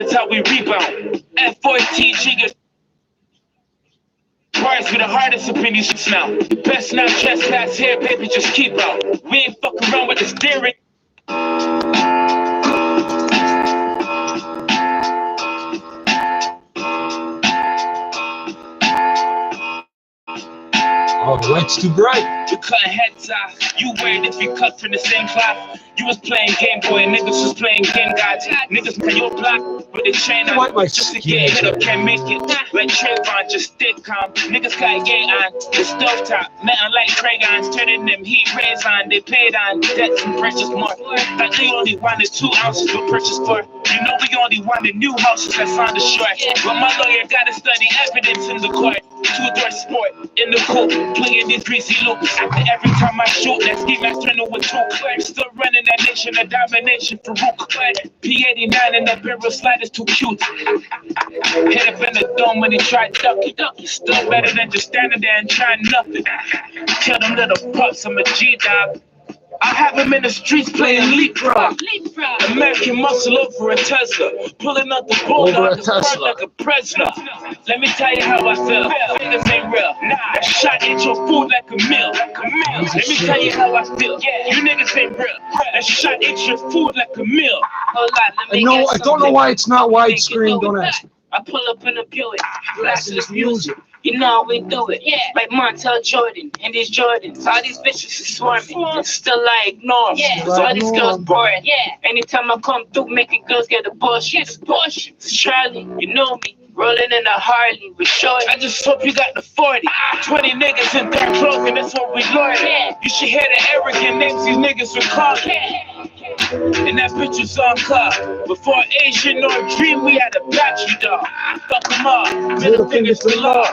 That's how we rebound. F14 gets bars with the hardest up in these shits now. Best not trespass here, baby, just keep out. We ain't fuck around with the steering. Oh, the light's too bright. You cutting heads off. You weird if you cut from the same cloth. You was playing Game Boy, niggas was playing Game Gods. Niggas play your block with a chain on. Just to get hit up, can't make it. Like Trayvon, just stick calm. Niggas got gay on the stovetop. Nothing like Crayons, turning them heat rays on. They paid on debts and purchase more. Like they only wanted 2 ounces to purchase for. You know we only wanted new houses that's on the shore. But my lawyer gotta study evidence in the court. 2-door sport in the coupe, playing these greasy loops. After every time I shoot, that ski mask turn with 2. Still running that nation of domination for Rook. P89 and that barrel slide is too cute. Hit up in the dome when he tried ducking. Still better than just standing there and trying nothing. Kill them little pups, I'm a G-dog. I have him in the streets playing leapfrog. American muscle over a Tesla. Pulling out the bulldog, the bird like a Presla. Let me tell you how I feel. Niggas ain't real. That shot ate your food like a meal. Let me tell you how I feel. You niggas ain't real. That shot ate your food like a meal. I don't know why it's not widescreen. Don't ask me. I pull up in a Buick, blasting this music. You know how we do it. Like Montel Jordan and these Jordans. All these bitches are swarming. Still I ignore them. Cause all these girls boring. Anytime I come through, making girls get abortion. It's Charlie, you know me. Rolling in a Harley with Shorty. I just hope you got the 40. 20 niggas in dark clothing, that's what we learn. You should hear the arrogant names these niggas were calling. And that bitch was on car. Before Asian or Dream, we had a battery dog. Fuck them all. Middle fingers to law.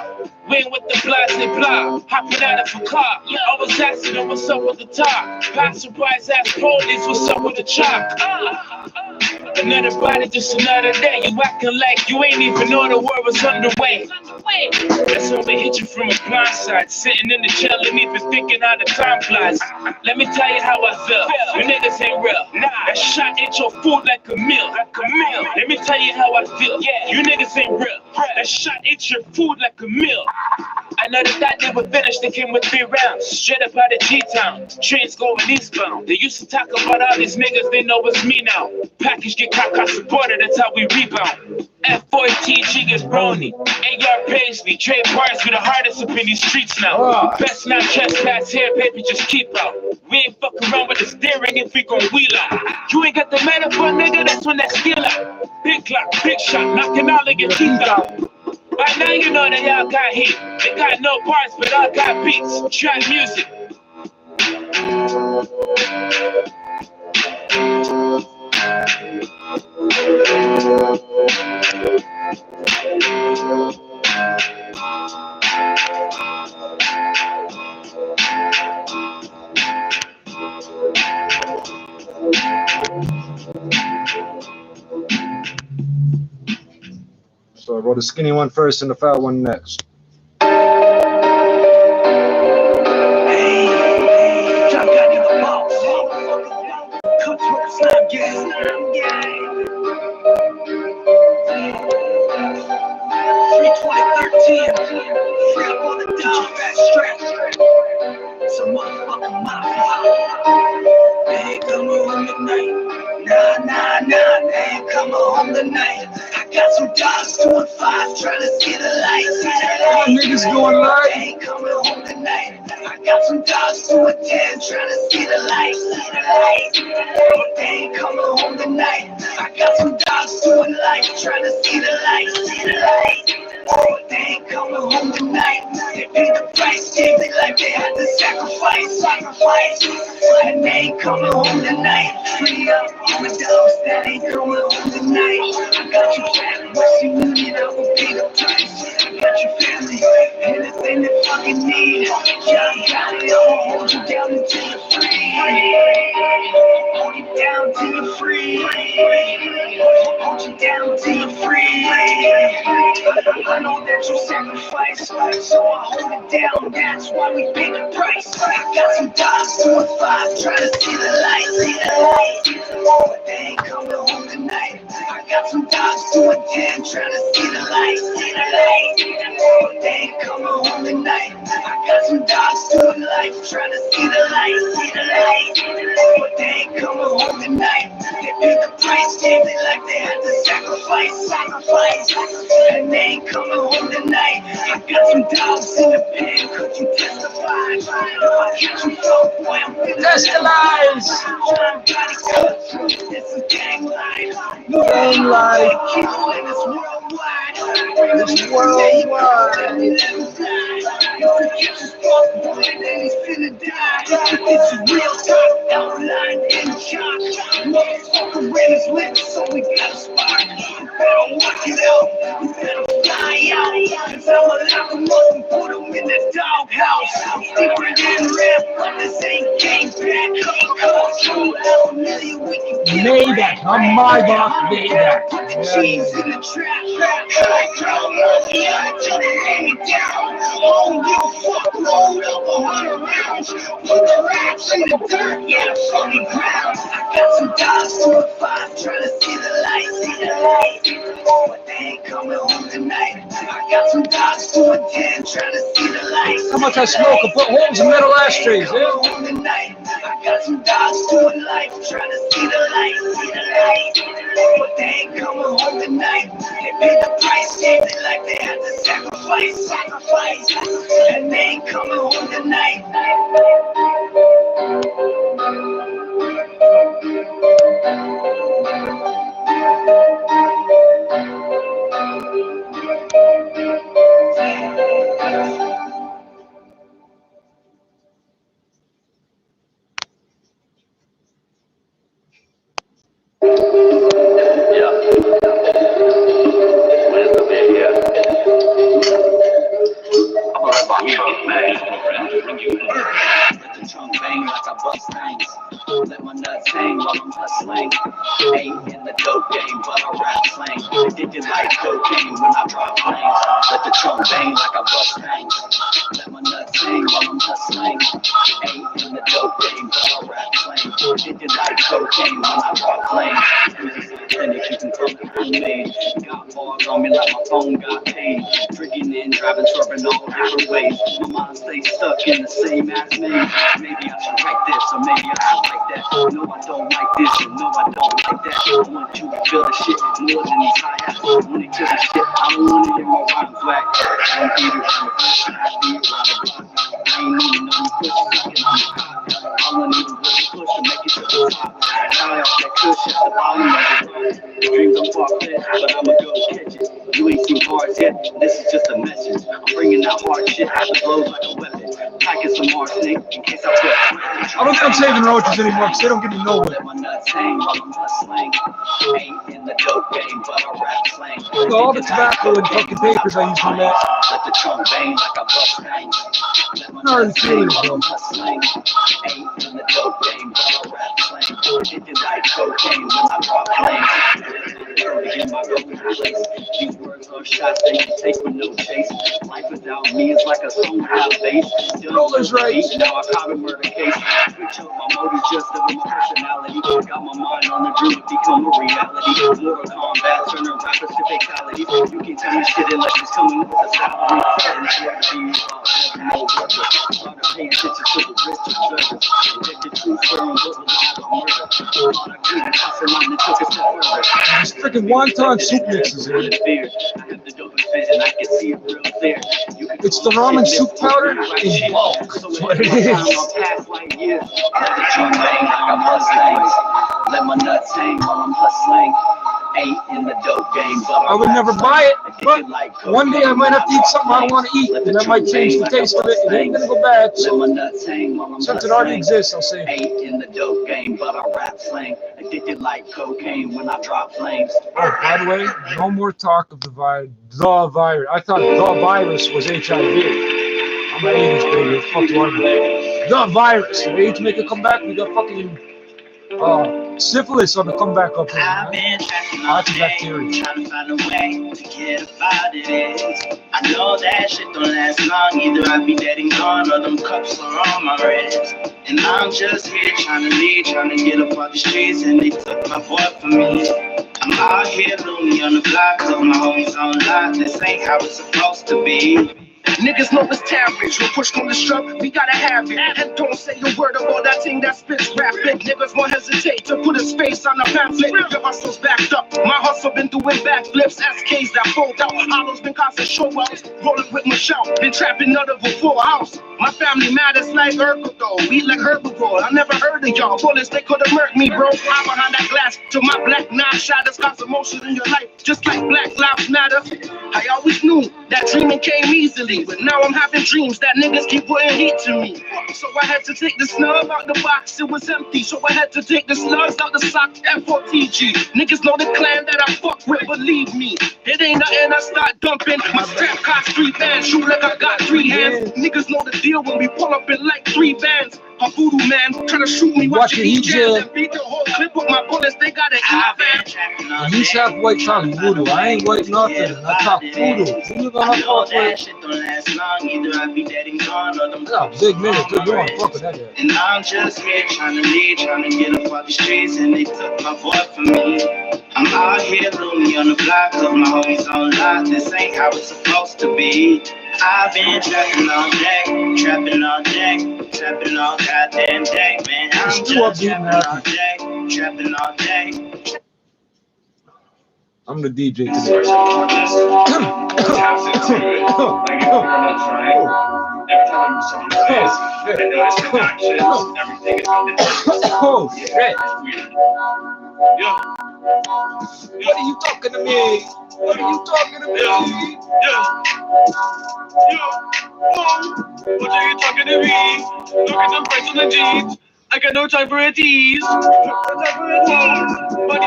We ain't with the blase blah. Hopping out of a car. I was asking them what's up with the top. Passerbys ask police what's up with the chop. Another body, just another day. You acting like you ain't even know the war was underway. That's when we hit you from a blind side. Sitting in the chair and even thinking how the time flies. Let me tell you how I feel. You niggas ain't real. That shot ate your food like a meal. Let me tell you how I feel. You niggas ain't real. That shot ate your food like a meal. I know they thought they were finished, they came with 3 rounds. Straight up out of G-Town, trains going eastbound. They used to talk about all these niggas, they know it's me now. Package get caught supported, that's how we rebound. F14 gets brony, AR Paisley, trade bars with the hardest up in these streets now. Best not trespass here, baby, just keep out. We ain't fuck around with the steering if we gon' wheel out. You ain't got the metaphor, nigga, that's when that skill out. Big clock, big shot, knocking all of your teeth out. By now you know that y'all got heat. They got no parts, but all got beats. Trap music. So I wrote the skinny one first and the fat one next. Got some dogs doing 5 trying to see the light. Niggas going live. They ain't coming home tonight. I got some dogs doing 10 trying to see the light. They ain't coming home tonight. I got some dogs doing life trying to see the light. They ain't coming home tonight. They paid the price, gave it like they had to sacrifice. And they ain't coming home tonight. Free up all the dogs that ain't coming home tonight. I got your family, what you need, I will pay the price. I got your family, anything they fucking need. Yeah, I got it, I'll hold you down until you're free. Hold you down till you're free. Hold you down till you're free. I know that you sacrifice, so I hold it down, that's why we pay the price. I got some dogs doing 5 trying to see the light. But they ain't coming home tonight. night. I got some dogs to attend, trying to see the light, see the light. But they ain't coming home tonight. I got some dogs doing life, trying to see the light, see the light. But they ain't coming home tonight. They paid the price, gave it like they had to sacrifice, sacrifice. And they ain't coming home tonight. I got some dogs in the pen, could you testify? If I catch you so boy, I'm feeling Testicles! this is gang life. Gang life. It's worldwide. It's worldwide. This is real talk, outlined in chalk. Motherfucker ran his lips, so we got a spark. You better watch it out, you better fly out. Cause I'ma lock him up and put him in the doghouse. Deeper than rap, but this ain't game back. Maybach, on my block, Maybach. Put the cheese in the trap. I call Mafia, turn the name down. Oh, you fuck, roll up 100 rounds. Put the raps in the dirt, yeah, funny ground. I got some dogs to a 5, trying to see the light, see the light. But they ain't coming home tonight. I got some dogs to a 10, trying to see the light. How much I smoke? I put holes in metal ashtrays, yeah? I got some dogs doing life, trying to see the light, see the light. But they ain't coming home tonight. They paid the price, gave it like they had to sacrifice, sacrifice. And they ain't coming home tonight. Let my nuts hang while I'm hustling. Ain't in the dope game, but I rap slang. Addicted like cocaine when I drop flames. Let the trunk bang like I bust things. Let my nuts hang while I'm hustling. Ain't in the dope game, but I rap slang. Addicted like cocaine when I drop flames. And if you can come to homemade, got bars on me like my phone got paid. Drinking and driving, swerving all different ways. My mind stays stuck in the same ass maze. Maybe I should write this, or maybe I should like that. No, I don't like this, and no, I don't like that. I want you to feel the shit more than these hi-hats. I want to kill the shit, I don't want to hear my rhymes whack. I don't beat around the bush, I beat around the block. I ain't even know you push, sucking on the cock. All I need is a push to make it to the top. High off that cushion at the bottom of the rock. Dreams are far-fetched, but I'ma go catch it. You ain't seen bars yet, this is just a message. I'm bringing out hard shit, that blows like a weapon. Packing some arsenic in case I put. I don't think I'm saving roaches anymore because they don't get me nowhere. Let my nuts hang while I'm hustling. Ain't in the dope game, but I rap slang. All the tobacco and fucking papers I use from that. Let the trunk bang like I bust things. Let my Not really nuts feeling hang it, while I'm though. hustling. Ain't in the dope game, but I rap slang. Addicted like cocaine when I drop flames. In my golden place. These words are shots that you take with no chase. Life without me is like a song without bass. Roller's right. Now I caught a murder case. Switch up my motives just to be my personality. Got my mind on the dream to become a reality. Mortal Kombat, turning rappers to fatalities. You can tell me shit unless it's coming with a salary. And it's like being no worker. Started paying attention to the rich observers. Addicted to swearing, but relied on murder. Thought I couldn't pass it on and took a step further. These freaking wonton soup mixes here. It's the ramen soup powder in bulk. That's what it is. Let my nuts hang while I'm hustling. Ain't in the dope game, but I would never buy it, but one day I might have to eat something I don't want to eat, and that might change the taste of it. It ain't gonna go bad, so since it already exists, I'll say. Ain't in the dope game, but I rap slang. Addicted like cocaine when I drop flames. Oh, by the way, no more talk of the virus. I thought the virus was HIV. I'm an AIDS baby. What the fuck do I know? The virus. If AIDS make it come back, we got fucking syphilis on the comeback up here. I've been tracking all Lots of day, bacteria. trying to find a way to get about it. I know that shit don't last long. Either I be dead and gone, or them cups are on my wrist. And I'm just here trying to leave, trying to get up off the streets, and they took my boy from me. I'm out here lonely on the block, cause my homies on lock. This ain't how it's supposed to be. Niggas know it's tarriage. When push come to shove, we gotta have it. And don't say a word about that thing that spits rapid. Niggas won't hesitate to put his face on a pamphlet. Your hustle's backed up. My hustle been doing backflips. SKs that fold out. Hollows been constant show outs. Rolling with Michelle. Been trapping out of a full house. My family mad, it's like Urkel. We like herbivore. I never heard of y'all. Bullets, they could've murked me, bro. I'm behind that glass to my black knife shatters. Cause emotions in your life, just like Black Lives Matter. I always knew that dreaming came easily. But now I'm having dreams that niggas keep putting heat to me. So I had to take the snub out the box, it was empty. So I had to take the slugs out the sock, F-O-T-G. Niggas know the clan that I fuck with, believe me. It ain't nothing I start dumping. My strap costs 3 bands, shoot like I got 3 hands. Niggas know the deal when we pull up in like 3 bands. A voodoo man trying to shoot me, watch it jam and beat the whole clip with my bullets, they got an And you have white talk voodoo. I ain't white nothing. I talk voodoo. You gonna fuck with? Shit don't last long, either I be dead and gone or them Big minute, good going, fuck with that guy. and I'm just here trying to lead, trying to get up off the streets, and they took my boy from me. I'm out here lonely on the block, cause my homies on lock. This ain't how it's supposed to be. I've been trapping all day, trapping all day, trapping all goddamn day, man. I'm just trapping all day, trapping all day. I'm the DJ today. Oh shit! What are you talking to me? What are you talking to me? What are you talking to me? Look at the price on the jeans. I got no time for a tease. Money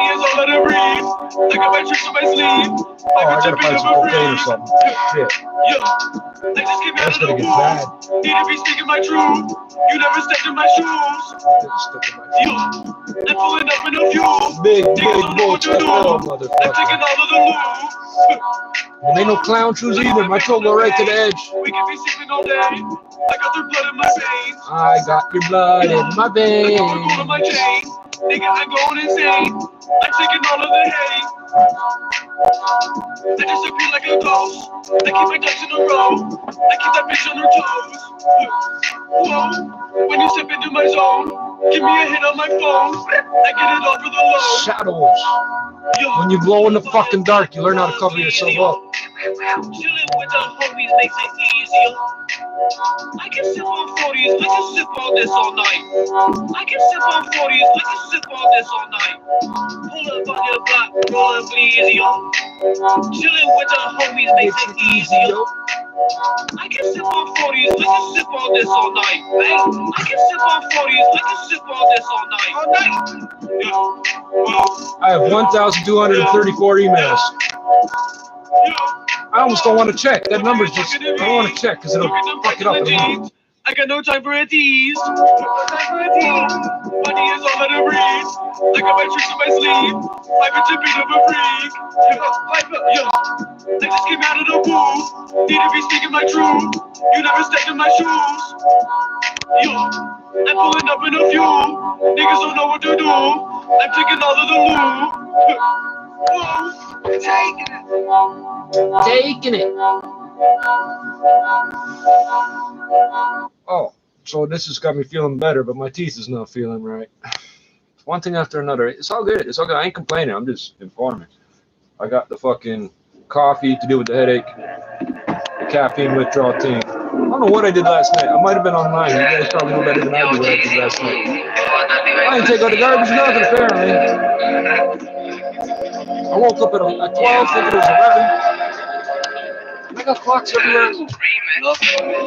is all that I breathe. I got my tricks on my sleeve. Oh, I gotta find some cocaine or something. Shit. I just came out That's of the gonna get womb. bad. Need to be speaking my truth. You never stepped in my shoes. I'm pulling up in a fuel. Big Niggas don't know what to do. I'm motherfucker. taking all of the loot. There ain't no clown shoes either. My toe go right to the edge. We can be sleeping all day. I got their blood in my veins. I got your blood in my I got the gold on my veins. chain. Nigga, I'm going insane. I'm taking all of the hate. I disappear like a ghost. I keep my ducks in a row. I keep that bitch on her toes. Whoa, when you step into my zone, give me a hit on my phone. I get it over the low. Shadows. When you glow in the fucking dark, you learn how to cover yourself up. Chilling with the homies makes it easier. I can sip on 40s, I can sip on this all night. I can sip on 40s, I can sip on this all night. Pull up on your block, rollin' easier. Chilling with the homies makes it easier. I can sip on 40s, I can sip on this all night. Hey, I can sip on 40s, I can sip on this all night. All night. I have 1,234 emails. I almost don't want to check. That number's just, I don't want to check because it'll fuck it up in a moment. I got no time for a tease. Money is all that I breathe. I got my tricks in my sleeve. My bitch a beat of a freak. I just came out of the womb. Need to be speaking my truth. You never stepped in my shoes. I'm pulling up in a fuel. Niggas don't know what to do. I'm taking all of the loot. Taking it. Oh, so this has got me feeling better, but my teeth is not feeling right. One thing after another. It's all good. It's all good. I ain't complaining. I'm just informing. I got the fucking coffee to deal with the headache, the caffeine withdrawal thing. I don't know what I did last night. I might have been online. You guys probably know better than I do what I did last night. I didn't take out the garbage, nothing apparently. I woke up at 12, thinking it was 11. I got clocks everywhere. Look,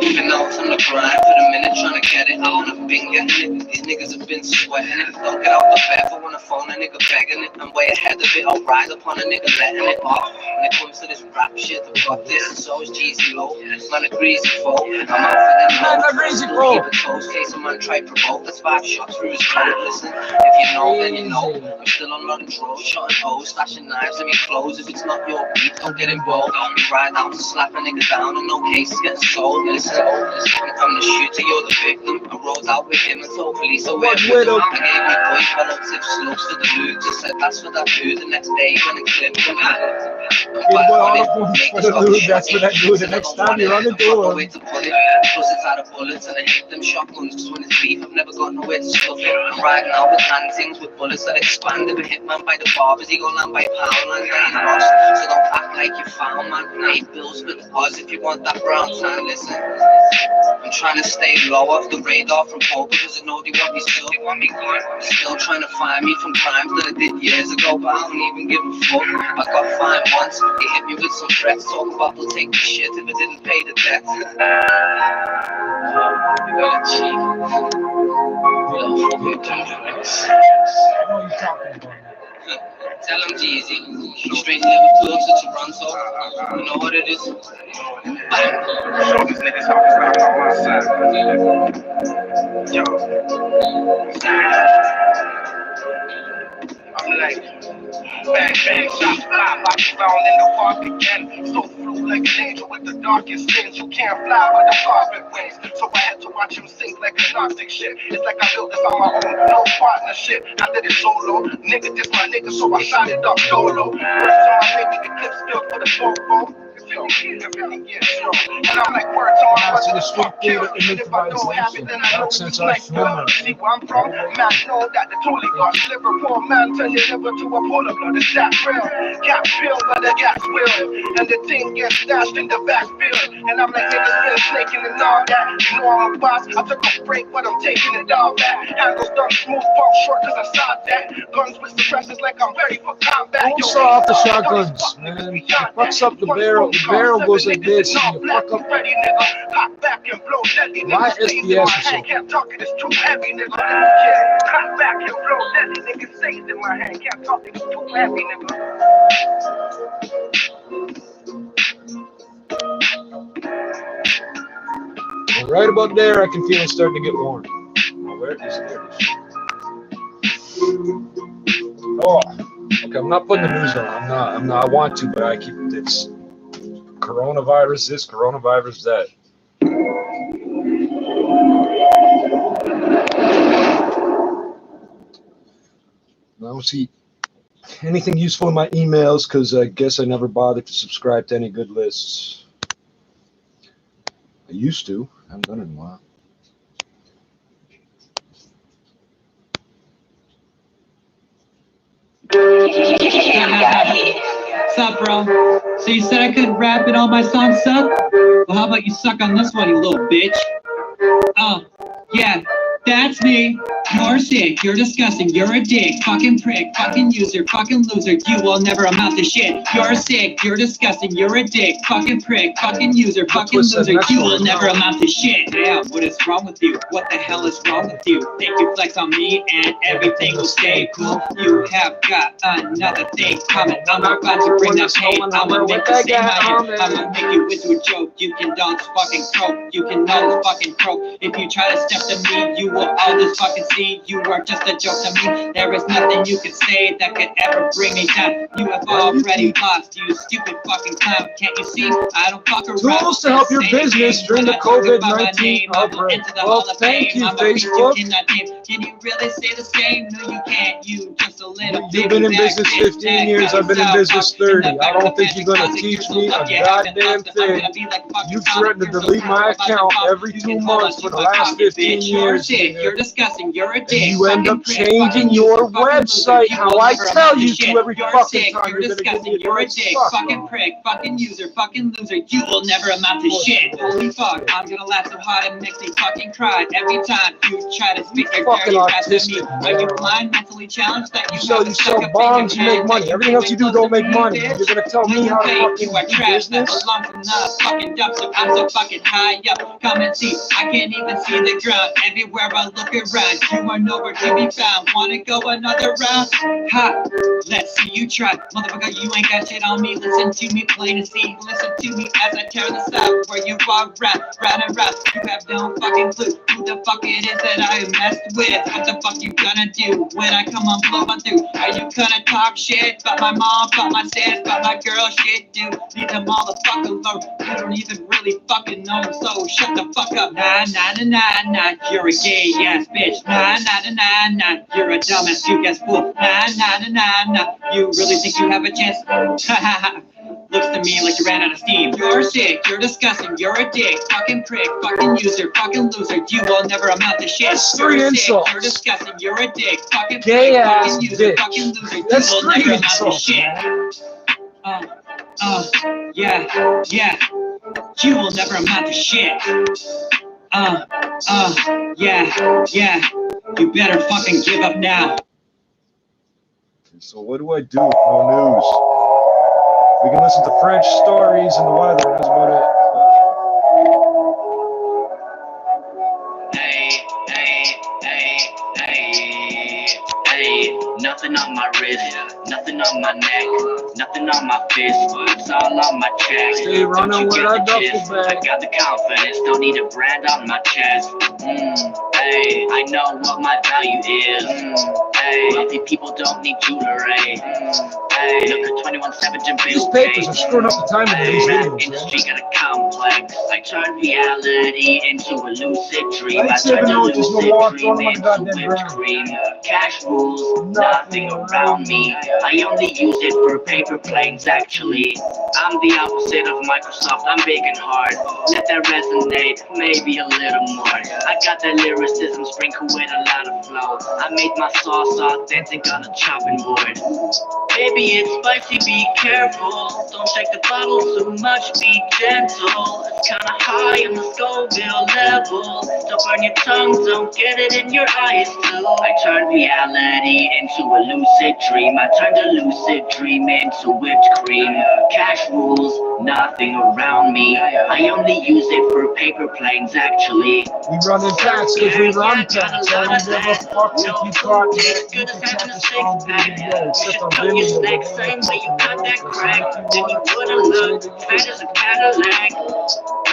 been out on the grind for the minute, trying to get it on a finger. These niggas have been sweating it. Don't get out the bathroom on the phone, a nigga begging it. I'm way ahead of it, I'll ride upon a nigga letting it off. When it comes to this rap shit, the fuck this, and so is Jeezy low. Man, a greasy foe. I'm out for them. Man, a greasy foe. Keep it close, case a man try provoke. That's 5 shots through his throat. Listen, if you know, then you know. I'm still on road control, shotting hoes, stashing knives in me clothes. If it's not your beat, don't get involved. Don't be right out to slap a nigga down and no cases getting sold. Listen, I'm the shooter, you're the victim. I rode out with him and told police I went with him. I gave me boys fellow tips, slopes to the loot. Just said that's for that dude. The next day when it clipped him. That's what I do. The next time you're on the door. Plus it's out of bullets and I hit them shotguns. Cause when it's beef, I've never got nowhere to stuff it. And right now with handings with bullets that expand. If a hitman by the barbers, he go land by pound. Like I ain't lost, so don't act like you found, man. 8 bills for the buzz if you want that brown tan. Listen, I'm trying to stay low off the radar from poker because I know they want me still. They want me good. Still trying to find me from crimes that I did years ago, but I don't even give a fuck. I got fined once. They hit me with some threats. Talk about they'll take the shit if I didn't pay the debt. You got a cheat. You don't fuck with them. What are you talking about? Tell them Jeezy. Straight Liverpool to Toronto. You know what it is? Show these niggas how it's not on my side. Yo. I'm like, bang, bang, shots fly, like found in the park again. So flew like an angel with the darkest sins. You can't fly with the carpet wings. So I had to watch him sink like agnostic shit. It's like I built this on my own, no partnership. I did it solo. Nigga, this my nigga, so I shot it up solo. First time I made the clip spilled for the GoPro. Everything gets strong. And I'm like, words on my That's the street theater if I don't have it, then I know since it's I like filmed see where I'm from. Man, know that the toolie got sliver poor man turn your liver to a polar blood. It's that real. Cat pill, but the gas will. And the thing gets stashed in the backfield. And I'm like, niggas been snaking and all that. You know I'm a boss. I took a break, but I'm taking it all back. Handles done smooth, pump short, cause I saw that. Guns with suppressors like I'm ready for combat. Don't saw off the shotguns, man. It fucks up the barrel. The barrel goes like this, and you fuck up. My SDS is so. Can't talk it, it's too heavy, nigga. Yeah, hot back and blow deadly, nigga. Say it in my hand. Can't talk it, it's too heavy, nigga. And right about there, I can feel it starting to get warm. Oh, where is it? Oh, okay. I'm not putting the news on. I'm not. I want to, but I keep this. Coronavirus this, coronavirus that. I don't see anything useful in my emails because I guess I never bothered to subscribe to any good lists. I used to. I haven't done it in a while. What's up, bro? So you said I couldn't rap and all my songs suck? Well, how about you suck on this one, you little bitch? Oh, yeah, that's me. You're sick, you're disgusting, you're a dick, fucking prick, fucking user, fucking loser, you will never amount to shit. You're sick, you're disgusting, you're a dick, fucking prick, fucking user, fucking loser, you will never amount to shit. Damn, what is wrong with you? What the hell is wrong with you? Think you flex on me and everything will stay cool. You have got another thing coming. I'm about to bring that pain. I'ma make you say my name. I'ma make you into a joke. You can dance fucking croak. You can always fucking croak. If you try to step to me, you will always fucking see. You are just a joke to me. There is nothing you can say that could ever bring me down. You have already lost, you stupid fucking clown. Can't you see? I don't fuck around. Tools to help your business during the COVID-19 outbreak. Well, thank you, Facebook. Can you really say the same? No, you can't. You just a little. You've been in business 15 years. I've been in business 30. I don't think you're gonna teach me a goddamn thing. You threatened to delete my account every 2 months for the last 15 years. You're disgusting. You're a dick. You end up changing your website how I tell you to every fucking time. You're disgusting. You're a dick. Fucking prick. Fucking user. Fucking loser. You will never amount to shit. Holy fuck. I'm gonna laugh so hard it makes me fucking cry every time you try to speak your dirty ass to me. Are you blind, mentally challenged that you sell bonds, you make money. Everything else you do don't make money. You're gonna tell me how to fucking do business? Belong from the fucking dumpster. I'm so fucking high up. Come and see. I can't even see the ground. Everywhere I look around. You are nowhere to be found. Wanna go another round? Ha! Let's see you try. Motherfucker, you ain't got shit on me. Listen to me plain and see. Listen to me as I tear this out. Where you are round and round. You have no fucking clue who the fuck it is that I messed with. What the fuck you gonna do when I come on blowing through? Are you gonna talk shit about my mom, about my sis, about my girl? Shit, dude. Leave them motherfuckers alone. You don't even really fucking know, so shut the fuck up. Nah, nah, nah, nah, nah. You're a gay ass bitch. Nah, nah, nah, nah, nah. You're a dumbass, you ass fool. Nah, nah, nah, nah, nah. You really think you have a chance? Ha ha ha. Looks to me like you ran out of steam. You're sick, you're disgusting, you're a dick, fucking prick, fucking user, fucking loser. You will never amount to shit. That's You're three sick, insults. you're disgusting, you're a dick, fucking Gay prick, ass fucking user, bitch. fucking loser. You That's will three never amount to insults, shit. man. Yeah, yeah. You will never amount to shit. Yeah. You better fucking give up now. So what do I do with no news? We can listen to French stories and the weather. That's about it. Hey, nothing on my wrist, nothing on my neck, nothing on my fist, but it's all on my chest. Stay running Don't you with get our the duffel gist? bag. I got the confidence, don't need a brand on my chest. Hey, I know what my value is. Hey, wealthy people don't need jewelry. Hey, look at 21 Savage and These Bill papers are Gates. screwing up the timing of these Rap videos, industry man. got a complex. I turn reality into a lucid dream. I I'd say turn the the notes is lucid no more, dream throw them on the into goddamn whipped ground. cream. Cash rules, nothing around me. I only use it for paper planes, actually. I'm the opposite of Microsoft, I'm big and hard. Let that resonate, maybe a little more. I got that lyricism sprinkled with a lot of flow. I made my sauce authentic on a chopping board. Baby, it's spicy, be careful. Don't shake the bottle too much, be gentle. It's kinda high on the Scoville level. Don't burn your tongue, don't get it in your eyes too. I turned reality into a lucid dream. I turned a lucid dream into whipped cream. Cash rules, nothing around me. I only use it for paper planes, actually. We run in packs because we run got a packs. I lot don't of give a that. fuck if No you caught me. food You tastes good can as check having a this on six-pack. video. You Except should on cut your video. snake same way you cut that crack. Then you wouldn't look fat as a Cadillac.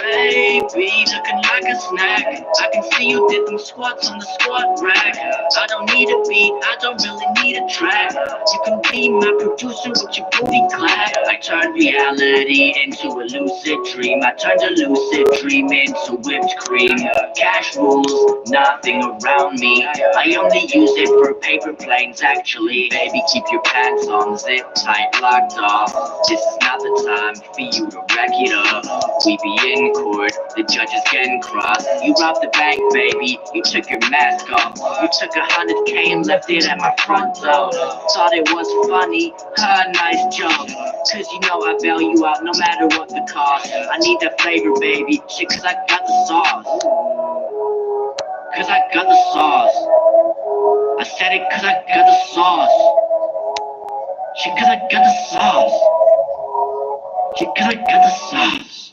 Baby, looking like a snack. I can see you did them squats on the squat rack. I don't need a beat, I don't really need a track. You can be my producer with your booty clap. I turned reality into a lucid dream. I turned a lucid dream into whipped cream. Cash rules, nothing around me. I only use it for paper planes, actually. Baby, keep your pants on, zip tight, locked off. This is not the time for you to rack it up. We be in court, the judge is getting cross. You robbed the bank, baby, you took your mask off. You took 100K and left it at my front door. Thought it was funny, nice joke. Cause you know I bail you out no matter what the cost. I need that flavor, baby, shit, cause I got the sauce. Cause I got the sauce. I said it cause I got the sauce. Shit, cause I got the sauce. Shit, cause I got the sauce.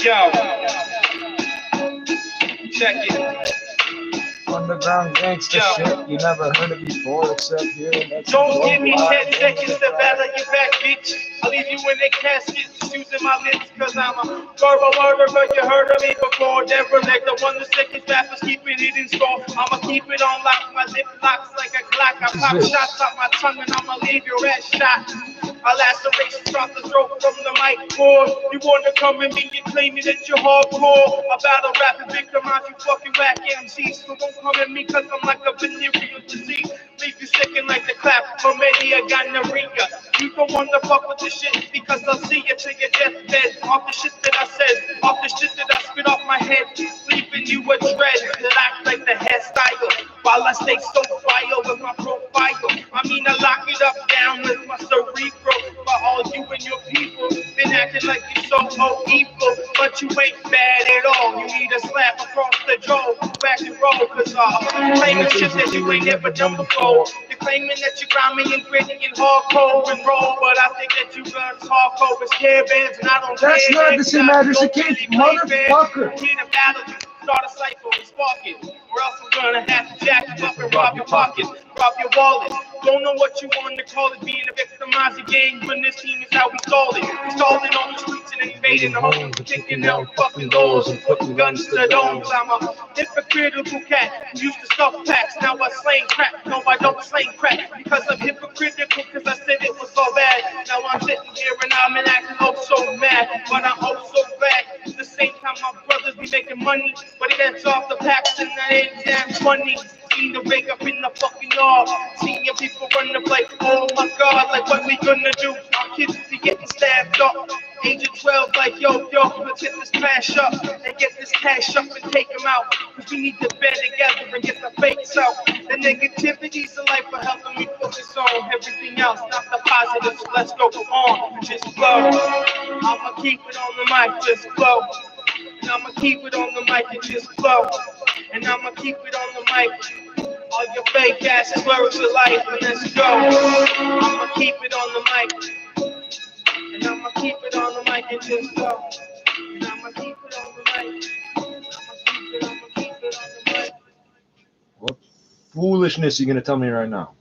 Yo, check it. Underground gangsta Yo. shit. You never heard it before except here. That's Don't give me worldwide. 10 seconds to battle your back, bitch. I'll leave you in a casket, just using my lips, cause I'm a verbal murderer. You heard of me before. Never like the one the sickest rappers keep it in store. I'ma keep it on lock, my lip locks like a Glock. I pop shots out my tongue and I'ma leave your ass shot. I laceration across the throat from the mic cord. You wanna come at me and claim me that you're hardcore. I battle rapping victimize you fucking whack MCs. So don't come at me cause I'm like a venereal disease. Leave you sicking like the clap from any gonorrhea. You don't wanna fuck with the shit because I'll see you to your deathbed. Off the shit that I said, off the shit that I spit off my head. Leaving you a dread that act like the hairstyle. While I stay so wild with my profile. I mean I lock it up down with my cerebral. For all you and your people been acting like you so evil, but you ain't bad at all. You need a slap across the jaw, back and roll, cause claiming shit that you ain't never done before. You claiming that you grimy and gritty and hardcore and roll, but I think that you run hardcore with scare bands, and I don't care. That's not the same address it came from, motherfucker. Here to battle you, start a cycle and spark it, or else I'm gonna have to jack you up and rob your pockets, rob your wallet. Don't know what you want to call it, being a victimizer gang, when this team is how we stall it. We stalling on the streets and invading the homes, and kicking out fucking doors and putting guns to the domes. I'm a hypocritical cat who used to stuff packs, now I slang crack. No, I don't slang crack, because I'm hypocritical, because I said it was so bad. Now I'm sitting here and I'm acting oh so mad, but I'm oh so bad. At the same time, my brothers be making money, but it ends off the packs and that ain't damn funny. Seen the wake up in the fucking yard, seeing people run up like, oh my god, like what we gonna do? Our kids be getting stabbed up. Age of 12, like yo, let's get this cash up and get this cash up and take them out. Cause we need to band together and get the fakes out. The negativity's the life for helping me focus on everything else, not the positive. So let's go on, just flow. I'ma keep it on the mic, just flow. And I'ma keep it on the mic and just flow. And I'ma keep it on the mic. All your fake ass words of life, and let's go. I'ma keep it on the mic. And I'ma keep it on the mic and just go. And I'ma keep it on the mic. I'ma keep it on the mic. What foolishness are you gonna tell me right now?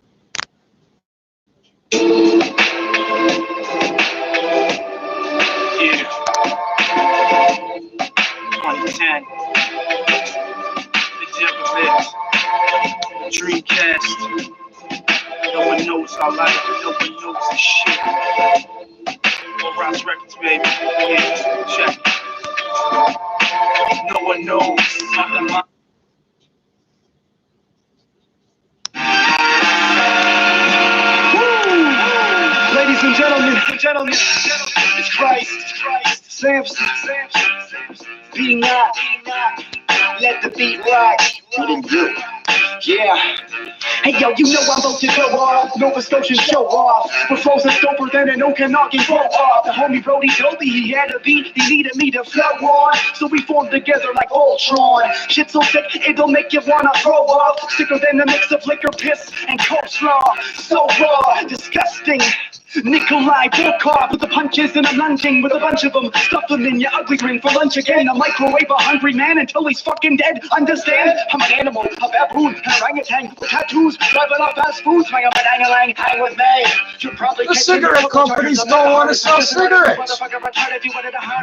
Yeah. 2010. The devil lives. Dreamcast. No one knows our life, no one knows the shit. All Rise Records, baby. Yeah, check. No one knows nothing like. Ladies and gentlemen, it's Christ. Samson. Being not. Let the beat rock. What it do? Yeah. Hey yo, you know I'm about to go off. Nova Scotian show off. We're frozen doper than an Okanagan blow off. The homie Brody told me he had a beat, he needed me to flow on. So we formed together like Ultron. Shit so sick, it'll make you wanna throw up. Sicker than a mix of liquor, piss, and coleslaw. So raw, disgusting. Nikolai Volkov with the punches and I'm lunging with a bunch of them. Stuff them in your ugly ring for lunch again. I microwave a hungry man until he's fucking dead. Understand? I'm an animal, a baboon, an orangutan with tattoos, driving off fast foods. Hang hang with me. You probably the cigarette companies don't want to sell cigarettes.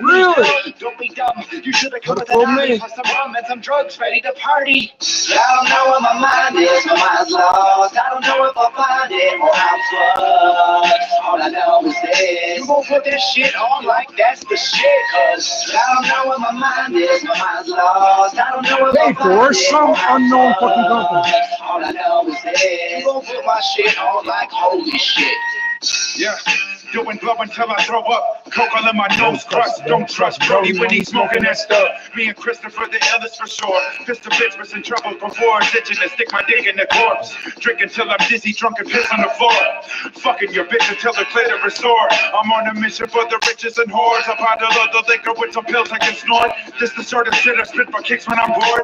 Really? Don't be dumb. You should have come What with an for army me? for some rum and some drugs ready to party. I don't know where my mind is, my mind's lost. I don't know if I'll find it or I'm fucked. All I know is this. You gon' put that shit on like that's the shit. Cause I don't know where my mind is, my mind's lost. I don't know if Paid I'll for find it some or I'm unknown fucked. fucking company. All I know is this. You gon' put my shit on like holy shit. Yeah, doing blow until I throw up. Coca in my nose crust. Don't trust Brody when he's smoking that stuff. Me and Christopher the illest for sure. Pistol bitch was in trouble before. Ditching to stick my dick in the corpse. Drinking till I'm dizzy, drunk and piss on the floor. Fucking your bitch until the clitoris sore. I'm on a mission for the riches and whores. A bottle of the liquor with some pills I can snort. This the sort of shit I spit for kicks when I'm bored.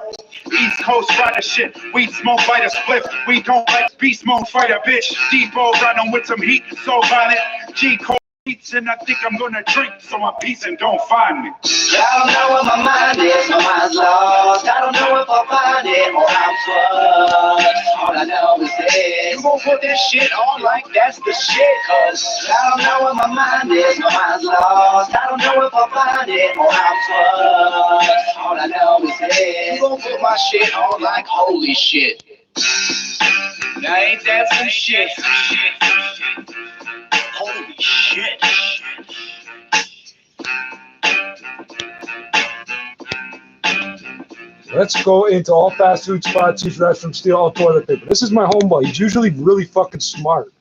East Coast rider shit. Weed smoke, fight a split. We don't like beast mode, fight a bitch. Depot riding with some heat, so violent. G cold beats and I think I'm gonna drink, so I'm peace and don't find me. I don't know where my mind is, my mind's lost. I don't know if I'll find it or I'm fucked. All I know is this. You gon' put that shit on like that's the shit. Cause I don't know where my mind is, my mind's lost. I don't know if I'll find it or I'm fucked. All I know is this. You gon' put my shit on like holy shit. Now ain't that some shit? Holy shit. Let's go into all fast food spots, use restroom, steal all toilet paper. This is my homeboy. He's usually really fucking smart.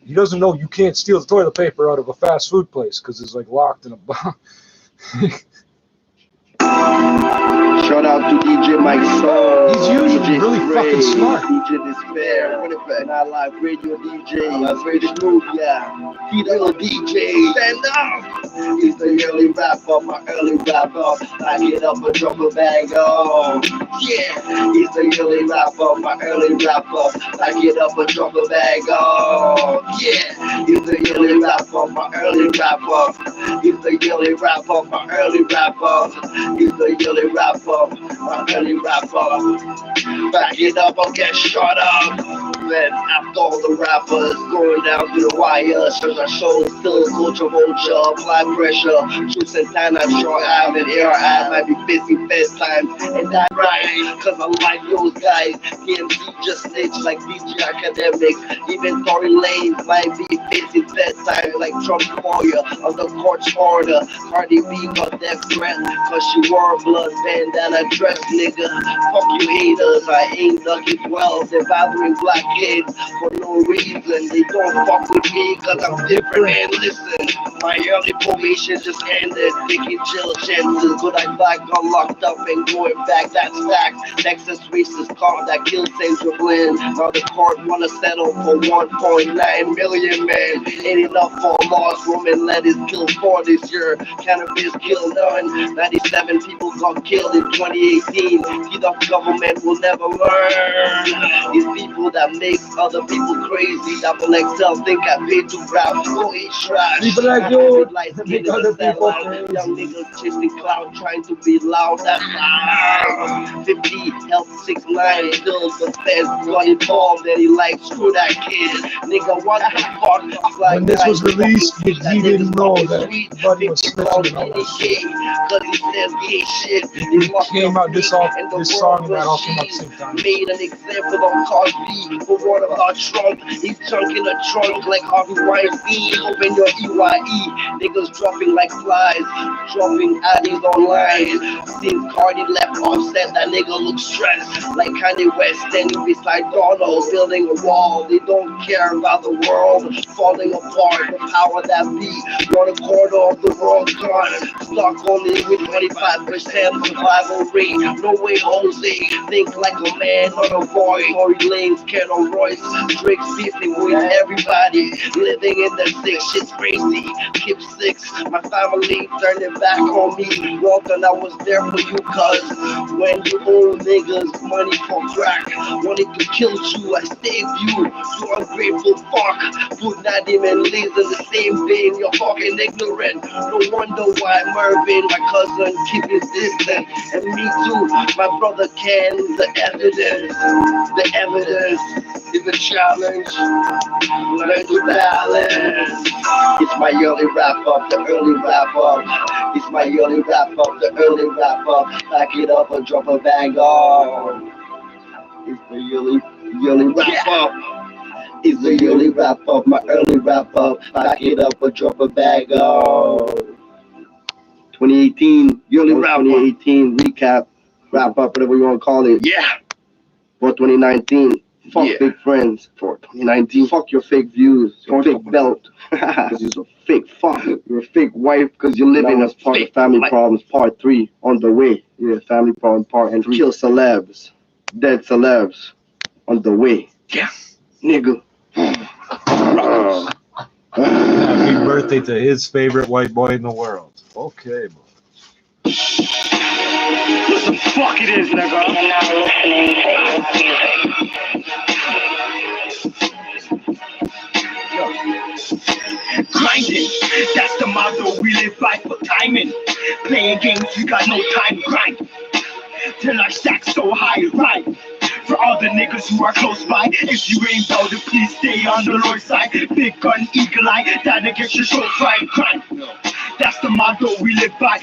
He doesn't know you can't steal the toilet paper out of a fast food place because it's like locked in a box. Shout out to DJ Mike Soul. He's He's usually really fucking smart. DJ Despair, Winnipeg, Night Live Radio DJ, Las Vegas Move, yeah. He's the DJ, stand up. He's the early rapper, my early rapper. I get up and drop a bag, oh. Yeah, he's the early rapper, my early rapper. I get up and drop a bag, oh. Yeah, he's the early rapper, my early rapper. He's the early rapper, my early rapper. He's the early rapper, my early rapper. Back it up, I'll get shot up. Then after all the rappers going down to the wire, shows our shows still culture vulture, blood pressure, True Santana, short Ave, and air I might be busy bedtime, and that right, cause I like those guys. DMC just snitch like DJ Academics, even Tory Lanez might be busy bedtime like Trump lawyer on the court's order. Cardi B got death threat, cause she wore a blood bandana dress, nigga. Fuck you haters, I ain't lucky 12, they're bothering black kids for no reason. They don't fuck with me cause I'm different. And listen, my early probation just ended. Taking chill chances, but I back got locked up and going back. That's fact. Texas racist car that killed Sandra Flynn. Now the court wanna settle for 1.9 million, man. Ain't enough for a lost woman. Let it kill 4 this year. Cannabis killed none. 97 people got killed in 2018. See, the government will never learn. These people that make other people crazy. Double XL think I paid to rap. Go eat trash. People like you, Lights make get in other the people satellite. crazy. Young niggas chasing cloud, trying to be loud. That's loud. 50 help 6'9", still the feds got involved, and he like screw that kid. Nigga, what the fuck? Like, When this was released, he didn't know that sweet. Buddy was snitching and all that shit. Cause he says gay shit. It came out, this song and that all came out at the same time. Made an example of Cosby, but what about Trump? He's junk in a trunk like Harvey Weinstein. Open your EYE, niggas dropping like flies, dropping addies online. Since Cardi left Offset, that nigga looks stressed like Kanye West standing beside Donald, building a wall. They don't care about the world falling apart. The power that be, 1/4 of the world gone. Stuck only with 25% survival rate. No way, Jose. Think like a man, not a boy. Tory Lanez, Keanu Royce, Drake's beefing with everybody. Living in the six, shit's crazy. Keep 6. My family turned it back on me. Walton, I was there for you, cuz when you owe niggas money for crack, wanted to kill you, I saved you. You ungrateful fuck. Put Nadim and Liz in the same vein. You're fucking ignorant. No wonder why Mervin, my cousin, keep his distance. And me too, my brother Ken. The evidence is a challenge. Learn to balance. It's my early wrap up, the early wrap up. It's my early wrap up, the early wrap up. Back it up and drop a bang on. It's the early wrap up. It's the early wrap up, my early wrap up. Back it up and drop a bang on. 2018, early wrap up. 2018 recap, wrap up, whatever you want to call it. Yeah. For 2019. Fuck fake friends. For 2019, fuck your fake views, your fake belt, because you're a fake fuck. You're a fake wife, because you're living as part of family problems. Part 3 on the way. Yeah, family problem part and 3. Kill celebs, dead celebs on the way. Yeah, nigga. Happy birthday to his favorite white boy in the world. Okay, boy. What the fuck it is, nigga? You're not listening to music. Grinding, that's the motto we live by for timing. Playing games, we got no time to grind. Till our stack so high, right? For all the niggas who are close by, if you ain't about it, please stay on the Lord's side. Big gun, eagle eye, that'll get your show fried. Grind. That's the motto we live by,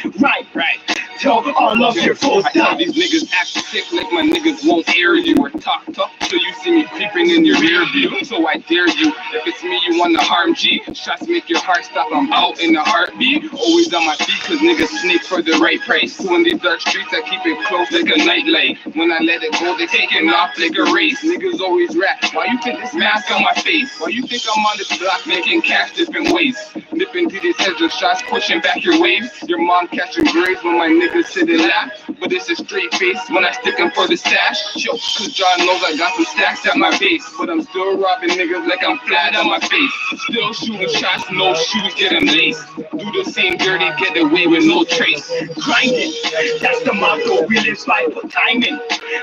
right? Tell all of your foes I tell these niggas act sick like my niggas won't air you or talk tough till you see me creeping in your rear view. So I dare you, if it's me you wanna harm G, shots make your heart stop, I'm out in a heartbeat. Always on my feet cause niggas sneak for the right price. So in these dark streets I keep it close like a nightlight. When I let it go they taking off like a race. Niggas always rap, why you think this mask on my face? Why you think I'm on this block making cash different ways? If dipping to these heads of shots, pushing back your waves. Your mom catching grades when my niggas sit and laugh. But it's a straight face when I stick 'em for the stash. Yo, cause John knows I got some stacks at my base. But I'm still robbing niggas like I'm flat on my face. Still shooting shots, no shoes, get 'em laced. Do the same dirty, get away with no trace. Grinding, that's the motto we live by for timing.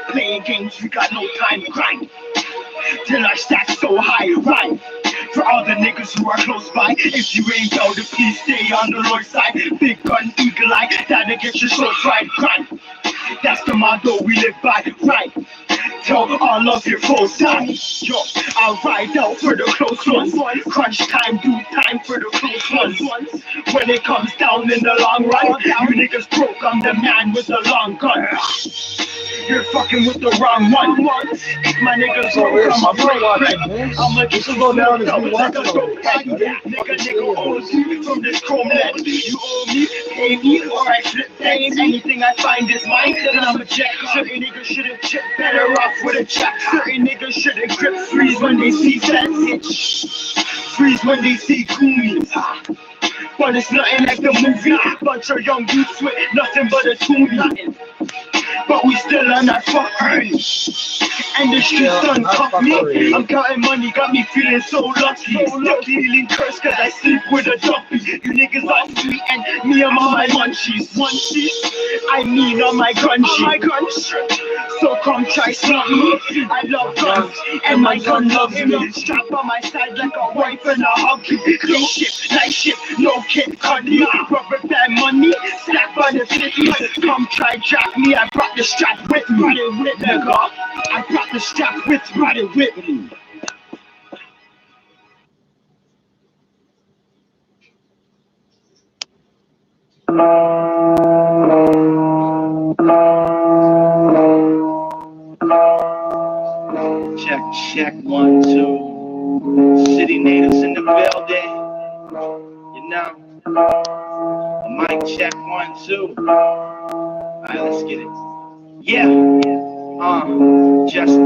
Playing games, we got no time to grind. Till our stacks so high, right? For all the niggas who are close by, if you ain't down to please stay on the Lord's side. Big gun, eagle eye, that'll get your soul fried, grind. That's the motto we live by, right? Tell all of your foes die. Yo, I'll ride out for the close ones. Crunch time, do time for the close ones. When it comes down in the long run, you niggas broke, I'm the man with the long gun. You're fucking with the wrong one. My niggas broke, I'm a break. I'm a just go down if you want to. Nigga owes you from this chrome lead. You owe me, pay me, or I flip things. Anything I find is mine, then I'm a jack. Certain niggas shouldn't chip, better off with a check. Certain niggas shouldn't grip, freeze when they see fans itch. Freeze when they see goonies. But it's nothing like the movie. Bunch of young youths with nothing but a tune. But we still on that fucking. And the streets done cut me. I'm counting money, got me feeling so lucky. Still feeling cursed cause I sleep with a dumpy. You niggas are sweet and me I'm on my munchies. I mean on my grungy. So come try slap me. I love guns and my gun loves me. Strap on my side like a wife and a huggy. Day shift, night shift, no kid cut me. Rubber band money, slap on the 50. Come try jack me, I brought the strap with me. Nigga, I brought the strap with me. Brought it with me. Check, 1, 2. City natives in the building. You know. Mic check, 1, 2. Alright, let's get it. Yeah. Just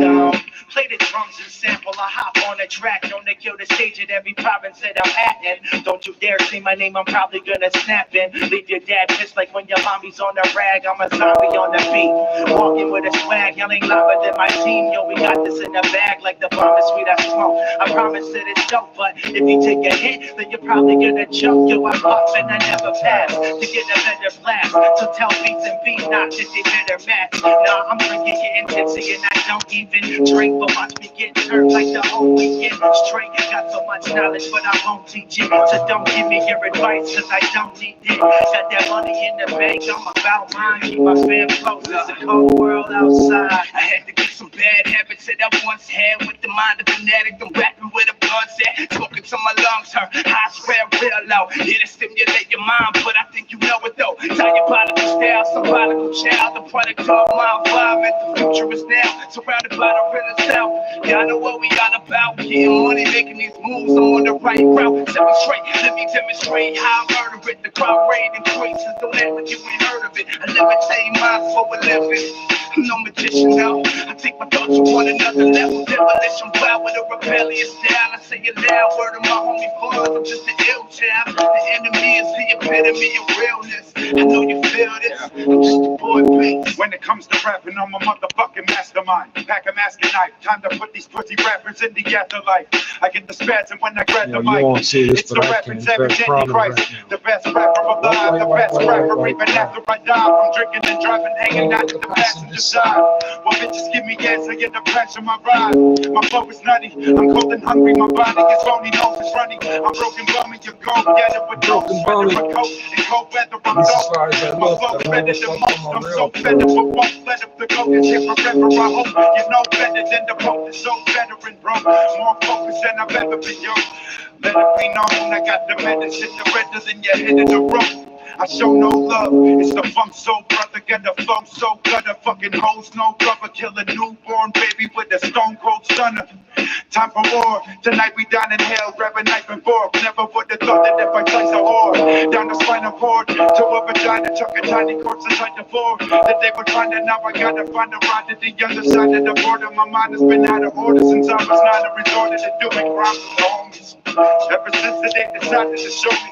play the drums and sample. I hop on the track, don't they kill the stage at every province that I'm at. And don't you dare say my name, I'm probably gonna snap in. Leave your dad pissed like when your mommy's on the rag. I'm a zombie on the beat, walking with a swag, yelling louder than my team. Yo, we got this in the bag like the bomb is sweet as smoke. I promise that it's dope, but if you take a hit, then you're probably gonna choke. Yo, I'm up and I never pass to get a better blast. So tell beats and beat not that they better match. Nah, I'm drinking your intensity and I don't even drink, but watch me get turned like the whole weekend straight. Got so much knowledge, but I won't teach it. So don't give me your advice, cause I don't need it. Got that money in the bank, I'm about mine. Keep my fam close, it's a cold world outside. I had to get some bad habits that I once had. With the mind of a fanatic, I'm rapping with a blunt set. Talking to my lungs hurt, high swear real low. Here to stimulate your mind, but I think you know it though. Diabolical style, symbolical child. The product of my environment, the future is now. Surrounded by the real self. Yeah, I know what we all about. Getting money, making these moves, I'm on the right route. Let me demonstrate how I murder it. The crowd rate increases, don't act like you ain't heard of it. I levitate minds for a living. I'm no magician now. I take my thoughts to one another level. Demolition wild with a rebellious style. I say it loud, word of my homie Buzz. I'm just an ill child. The enemy is the epitome of realness. I know you feel this. I'm just a boy, please. When it comes to rapping, I'm a motherfucking mastermind. Pack a mask and knife. Time to put these pussy rappers in the afterlife. I get the spasm when I grab the mic. It's the rapping savage Antichrist. The best rapper alive. The best rapper even after I die. From drinking and driving, hanging out in the passenger side. Well, bitches give me gas, I get the pressure my ride. My flow is nutty. I'm cold and hungry. My body is phony, nose is running. I'm broken bum and you're gone. Yeah, it with no sweater, but coat and cold weather. I'm dope. My flow is better than most. I'm so better, but won't let up the go. It's here forever. I hope you know better than the Pope. Is so veteran, bro. More focused than I've ever been, yo. Let it be known, I got the medicine, the redder than your head in the room. I show no love, it's the funk soul brother, get the funk so gutter, fucking hoes, no rubber, kill a newborn baby with a stone cold stunner. Time for war, tonight we down in hell, grab a knife and fork. Never would have thought that if I slice a whore down the spinal cord to a vagina, chuck a tiny corpse inside the floor. That they would find it, now I gotta find a ride to the other side of the border. My mind has been out of order since I was 9 and resorted to doing crimes with the homies. Ever since the day decided to show me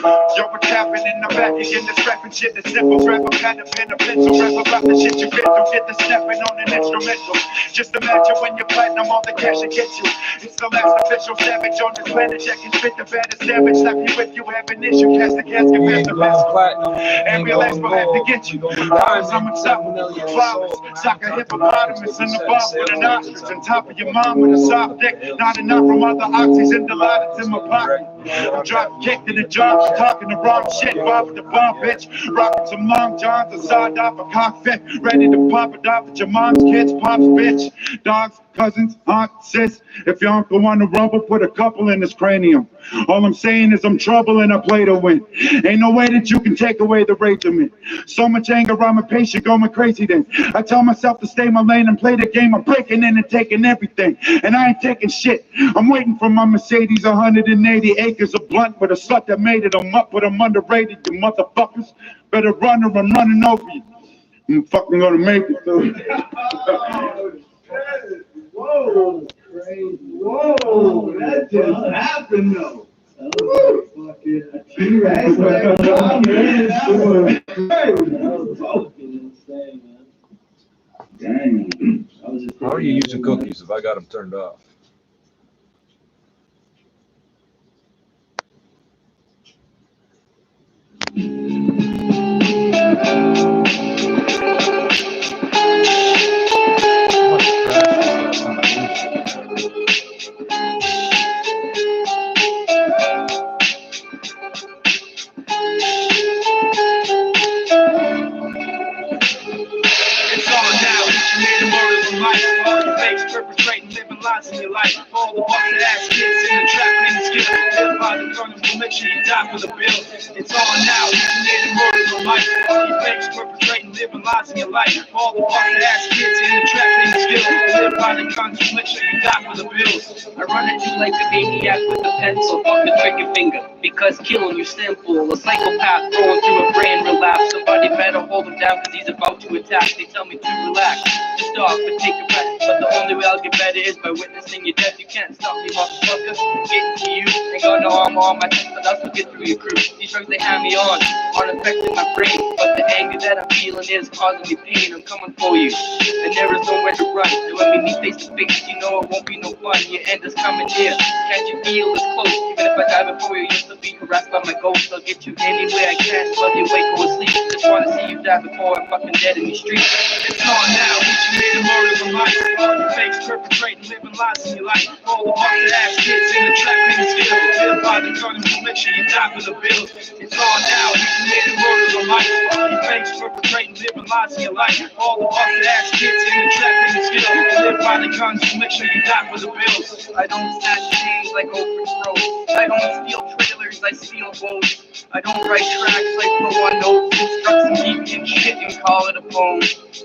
Yo, what's happening? I'm back again, this rapping shit is simple. Rap a pen, a pen, a pencil. Rap about the shit you been through. Get the snapping on an instrumental. Just imagine when you're platinum, all the cash it gets you. It's the last official savage on this planet that can spit the baddest damage. Slap you if you have an issue. Cast the casket, You pass ain't the going pencil. platinum. Ambulance will have to get you. Flowers, I'm unstoppable. Flowers, sock a hippopotamus in the box with an ostrich on top of your mom with a soft dick. Not enough from other oxys and Dilaudid in my pocket. I'm drop kicked in the job, talking the wrong shit. Bob with the bomb, bitch. Rocking some long johns, a sawed off a cockpit. Ready to pop it off with your mom's kids, pops, bitch. Dogs, cousins, aunt, sis. If your uncle want to rumble, put a couple in his cranium. All I'm saying is I'm trouble and I play to win. Ain't no way that you can take away the rage of me. So much anger, I'm impatient, going crazy then. I tell myself to stay in my lane and play the game. I'm breaking in and taking everything. And I ain't taking shit. I'm waiting for my Mercedes, 180 acres of blunt with a slut that made it. I'm up, but I'm underrated, you motherfuckers. Better run or I'm running over you. I'm fucking gonna make it through. Whoa, crazy. Whoa, that just happened though. How are you using cookies if I got them turned off? It's on now, each and every murders in life. All the fakes perpetrating, living lies in your life. All the busted ass kids in the trap, claiming skill. Live by the gun, will make sure you die for the bill. It's on now, each and every murders in life. All the fakes perpetrating, living lies in your life. All the busted ass kids in the trap, claiming skill. Live by the gun, will make sure you die for the bills. I run at you like a maniac with a pencil, fuck the trigger finger, because killing you simple. A psychopath going through a brain relapse. Somebody better hold him down, cause he's about to attack. They tell me to relax, to stop and take a breath. But the only way I'll get better is by witnessing your death. You can't stop me, motherfucker. Getting to you, ain't got no armor on my chest, but I'll still get through your crew. These drugs they hand me on, aren't affecting my brain, but the anger that I'm feeling is causing me pain. I'm coming for you, and there is nowhere to run. And when we meet face to face, you know it won't be no fun. Your end is coming near. Can't you feel it's close? Even if I die before you, you'll still be harassed by my ghost. I'll get you any way I can, while you wake or sleep. Just wanna see you die before I'm fucking dead in these streets. It's on now, each and every murders in life. All the fakes perpetrating, living lies in your life. All the busted ass kids in the trap, claiming skill. Live by the gun, will make sure you die for the bills. It's on now, each and every murders in life. All the fakes perpetrating, living lies in your life. All the busted ass kids in the trap, claiming skill. Live by the gun, will make sure you die for the bills. I don't snatch chains like Oprah's Rose. I don't steal trailers, I steal bones. I don't write tracks like Pro on notes. Construct some deviant shit and call it a poem.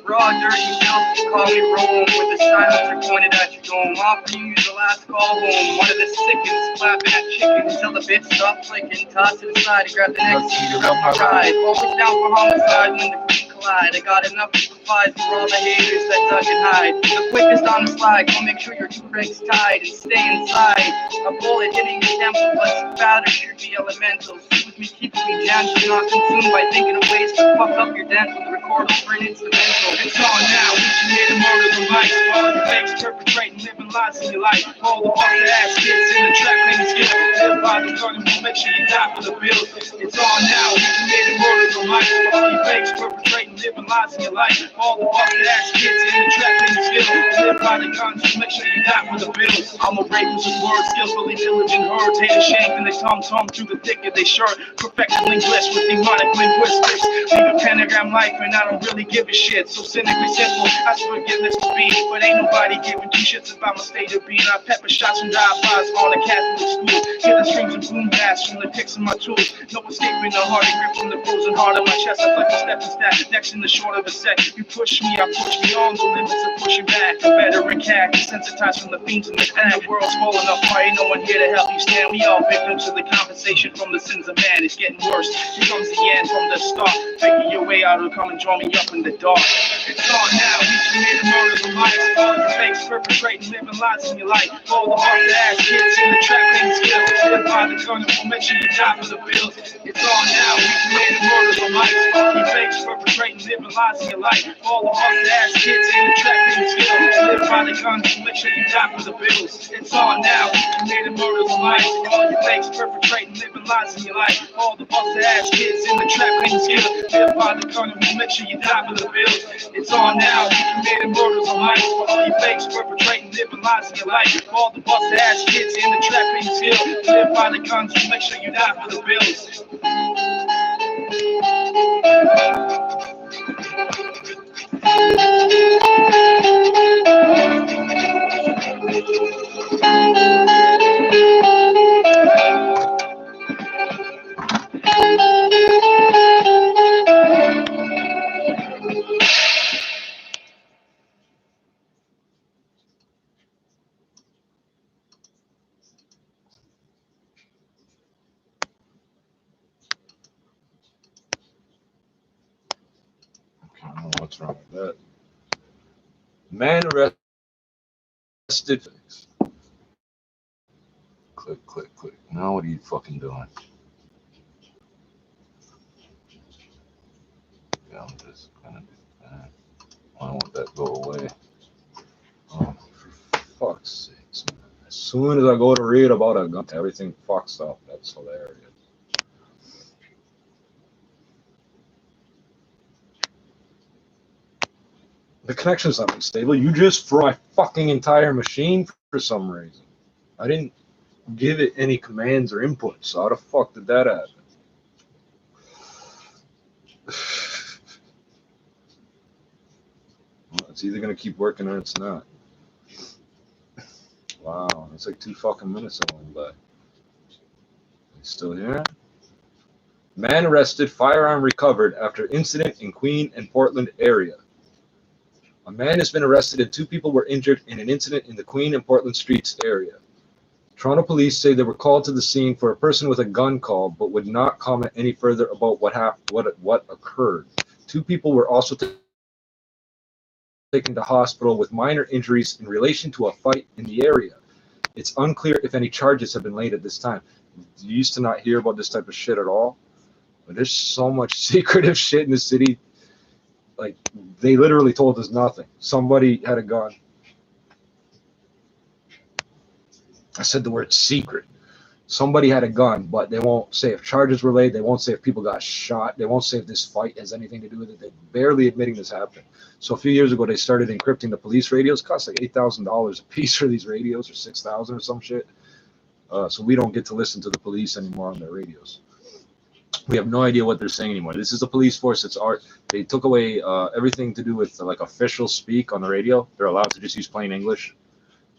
Raw, dirty filth, call me Rome. With the silencer pointed at your dome. Offer you the last call home. One of the sickens, clapping at chickens. Tell the bitch stop flicking. Toss it aside and grab the next seat up my ride. Always down for homicide when the feet collide. I got enough supplies for all the haters that duck and hide. The quickest on the slide, go make sure your two legs tied and stay inside. A bullet hitting your temple, but spatter should be elemental. Soothe me, keeps me gentle, not consumed by thinking of ways to fuck up your dental. Record for an instrumental. It's on now, each and every murders in life. All the fakes perpetrating, living lies in your life. All the busted ass kids in the trap, claiming skill. Live by the gun, will make sure you die for the bills. It's on now, each and every murders in life. All the fakes perpetrating, living lies in your life. All the busted ass kids in the trap, claiming skill. Live by the gun, will make sure you die for the bills. I'm a rapist with words, skillfully diligent herds. Haters shanking their tongues home through the thick of their shirt. Perfected linguists with demonic linguistics. Leave a pentagram life and I don't really give a shit. So cynically simple, ask forgiveness to be. But ain't nobody giving two shits about my state of being. I pepper shots from drive-bys on a Catholic school. Hear the screams and boom bass from the picks of my tools. No escaping the hearty grip from the frozen heart of my chest. I flex a step and stat, next in the short of a set. You push me, I push beyond the limits of pushing back. A veteran cat, desensitized from the fiends in the pack. World's falling apart, ain't no one here to help you stand. We all victims of the compensation from the sins of man. It's getting worse, here comes the end from the start. Figure your way out or come and draw me up in the dark. It's on now, each and every murders of life. All the fakes perpetrating, living lies in your life. All the hard ass kids in the trap ain't skill. Live by the gun and we'll make sure you die for the bills. It's on now, we committed murders on mics. He fakes, perpetrating, living lies in your life. All the hard ass kids in the trap ain't skill. Live by the gun and we'll make sure you die for the bills. It's on now, we committed murders on mics. All you fakes, perpetrating, living lies in your life. All the busted ass kids in the trap ain't skill. Live by the gun and we'll make sure you die for the bills. It's on now, you committed murders on mics. All you fakes, perpetrating, living lies in your life. All the busted ass kids in the trap ain't skill. Live by the guns, we'll make sure you die for the bills. I don't know what's wrong with that. Man arrested. Click, click, click. Now what are you fucking doing? Yeah, I'm just gonna do that. I don't want that to go away. Oh, for fuck's sakes, man. As soon as I go to read about a gun, everything fucks up. That's hilarious. The connection's not unstable. You just froze my fucking entire machine for some reason. I didn't give it any commands or inputs. So how the fuck did that happen? Well, it's either gonna keep working or it's not. Wow, it's like 2 fucking minutes that went by. It's still here? Man arrested, firearm recovered after incident in Queen and Portland area. A man has been arrested and 2 people were injured in an incident in the Queen and Portland Streets area. Toronto police say they were called to the scene for a person with a gun call, but would not comment any further about what occurred. 2 people were also taken to hospital with minor injuries in relation to a fight in the area. It's unclear if any charges have been laid at this time. You used to not hear about this type of shit at all, but there's so much secretive shit in the city. Like, they literally told us nothing. Somebody had a gun. I said the word secret. Somebody had a gun, but they won't say if charges were laid. They won't say if people got shot. They won't say if this fight has anything to do with it. They're barely admitting this happened. So a few years ago, they started encrypting the police radios. It cost like $8,000 a piece for these radios, or $6,000 or some shit. So we don't get to listen to the police anymore on their radios. We have no idea what they're saying anymore. This is a police force. It's art. They took away everything to do with like official speak on the radio. They're allowed to just use plain English.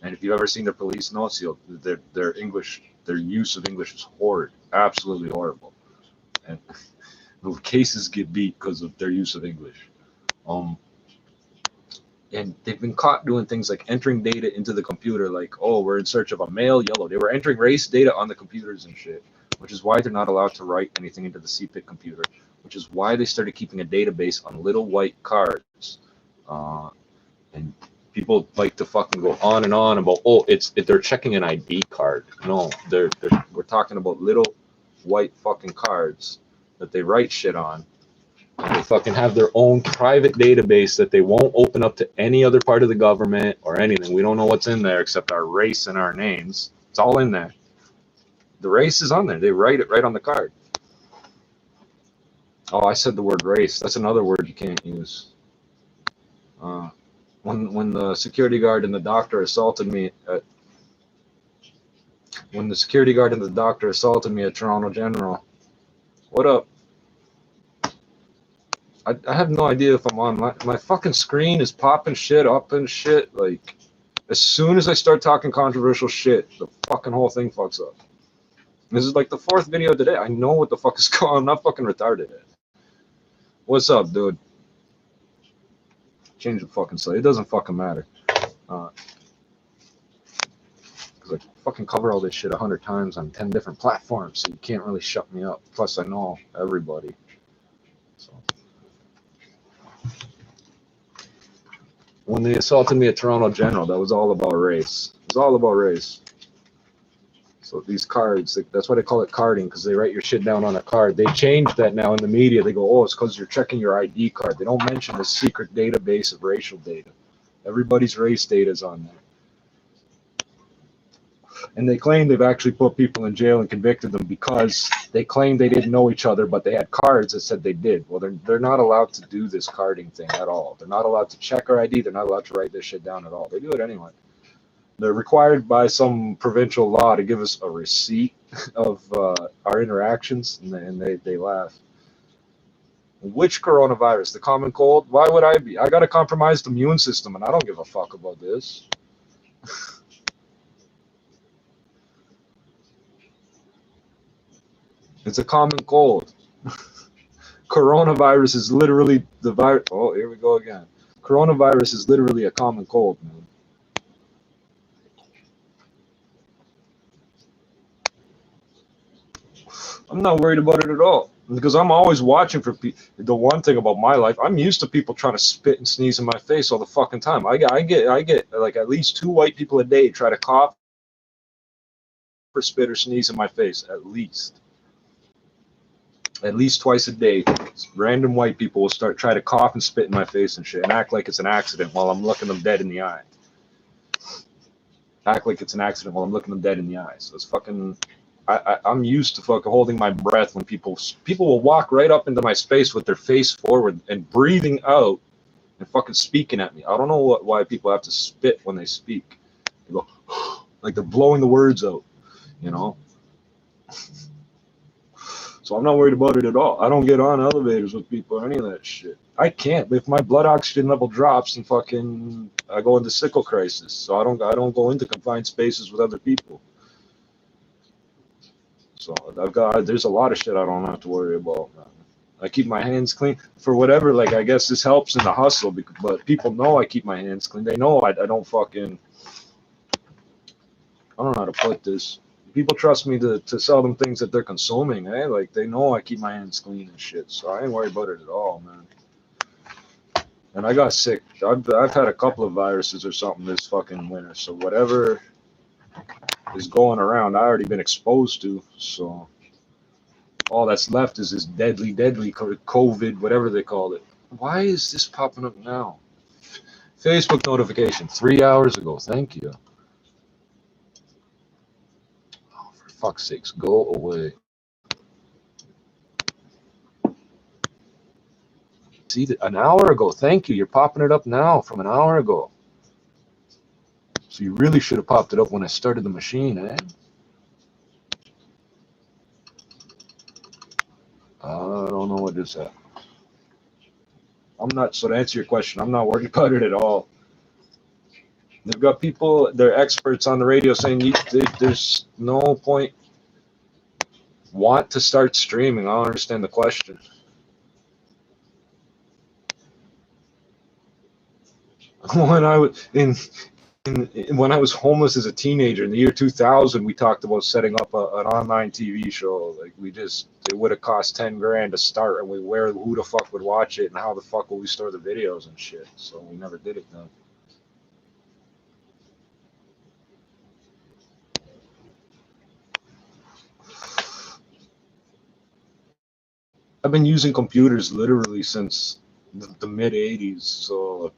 And if you've ever seen their police notes, their English, their use of English is horrid, absolutely horrible. And the cases get beat because of their use of English. And they've been caught doing things like entering data into the computer, like, oh, we're in search of a male yellow. They were entering race data on the computers and shit, which is why they're not allowed to write anything into the CPIC computer, which is why they started keeping a database on little white cards. And people like to fucking go on and on about, oh, they're checking an ID card. No, we're talking about little white fucking cards that they write shit on. They fucking have their own private database that they won't open up to any other part of the government or anything. We don't know what's in there except our race and our names. It's all in there. The race is on there. They write it right on the card. Oh, I said the word race. That's another word you can't use. When the security guard and the doctor assaulted me at Toronto General, what up? I have no idea if I'm on. My fucking screen is popping shit up and shit. Like, as soon as I start talking controversial shit, the fucking whole thing fucks up. This is like the 4th video today. I know what the fuck is going on. I'm not fucking retarded yet. What's up, dude? Change the fucking slide. It doesn't fucking matter. Because I fucking cover all this shit 100 times on 10 different platforms, so you can't really shut me up. Plus, I know everybody. So. When they assaulted me at Toronto General, that was all about race. It was all about race. So these cards, that's why they call it carding, because they write your shit down on a card. They changed that now in the media. They go, oh, it's because you're checking your ID card. They don't mention the secret database of racial data. Everybody's race data is on there. And they claim they've actually put people in jail and convicted them because they claim they didn't know each other, but they had cards that said they did. Well, they're not allowed to do this carding thing at all. They're not allowed to check our ID. They're not allowed to write this shit down at all. They do it anyway. They're required by some provincial law to give us a receipt of our interactions, and they laugh. Which coronavirus? The common cold? Why would I be? I got a compromised immune system, and I don't give a fuck about this. It's a common cold. Coronavirus is literally the virus. Oh, here we go again. Coronavirus is literally a common cold, man. I'm not worried about it at all because I'm always watching for people. The one thing about my life, I'm used to people trying to spit and sneeze in my face all the fucking time. I get like at least 2 white people a day try to cough or spit or sneeze in my face at least twice a day. Random white people will try to cough and spit in my face and shit and act like it's an accident while I'm looking them dead in the eye. Act like it's an accident while I'm looking them dead in the eye. So it's fucking. I'm used to fucking holding my breath when people will walk right up into my space with their face forward and breathing out and fucking speaking at me. I don't know why people have to spit when they speak. They go like they're blowing the words out, you know. So I'm not worried about it at all. I don't get on elevators with people or any of that shit. I can't. If my blood oxygen level drops, and fucking I go into sickle crisis. So I don't go into confined spaces with other people. So there's a lot of shit I don't have to worry about, man. I keep my hands clean for whatever, like, I guess this helps in the hustle, but people know I keep my hands clean. They know I don't fucking, I don't know how to put this. People trust me to sell them things that they're consuming, eh? Like, they know I keep my hands clean and shit, so I ain't worried about it at all, man. And I got sick. I've had a couple of viruses or something this fucking winter, so whatever is going around, I already been exposed to, so all that's left is this deadly COVID, whatever they call it. Why is this popping up now? Facebook notification 3 hours ago. Thank you. Oh, for fuck's sakes, go away. See that an hour ago. Thank you. You're popping it up now from an hour ago. So you really should have popped it up when I started the machine, eh? I don't know what this is. I'm not, so to answer your question, I'm not worried about it at all. They've got people, they're experts on the radio saying there's no point. Want to start streaming? I don't understand the question. When I was when I was homeless as a teenager in the year 2000, we talked about setting up an online TV show. Like, it would have cost 10 grand to start, and who the fuck would watch it, and how the fuck will we store the videos and shit? So we never did it then. I've been using computers literally since the mid 80s, so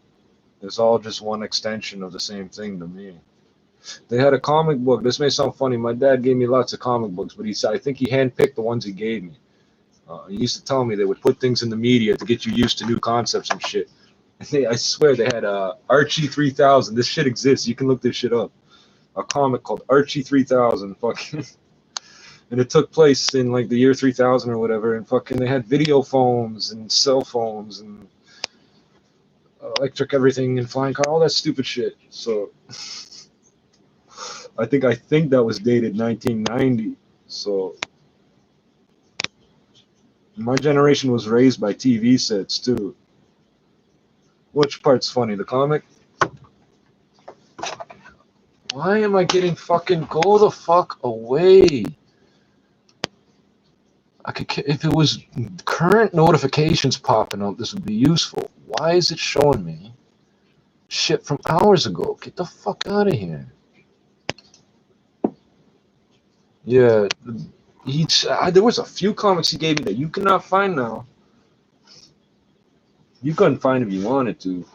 it's all just one extension of the same thing to me. They had a comic book. This may sound funny. My dad gave me lots of comic books, but I think he handpicked the ones he gave me. He used to tell me they would put things in the media to get you used to new concepts and shit. And I swear they had Archie 3000. This shit exists. You can look this shit up. A comic called Archie 3000. Fucking. And it took place in like the year 3000 or whatever. And fucking they had video phones and cell phones and electric everything and flying car, all that stupid shit. So I think that was dated 1990. So my generation was raised by TV sets too. Which part's funny? The comic? Why am I getting fucking go the fuck away? If it was current notifications popping up, this would be useful. Why is it showing me shit from hours ago. Get the fuck out of here. Yeah, there was a few comics he gave me that you cannot find now. You couldn't find if you wanted to.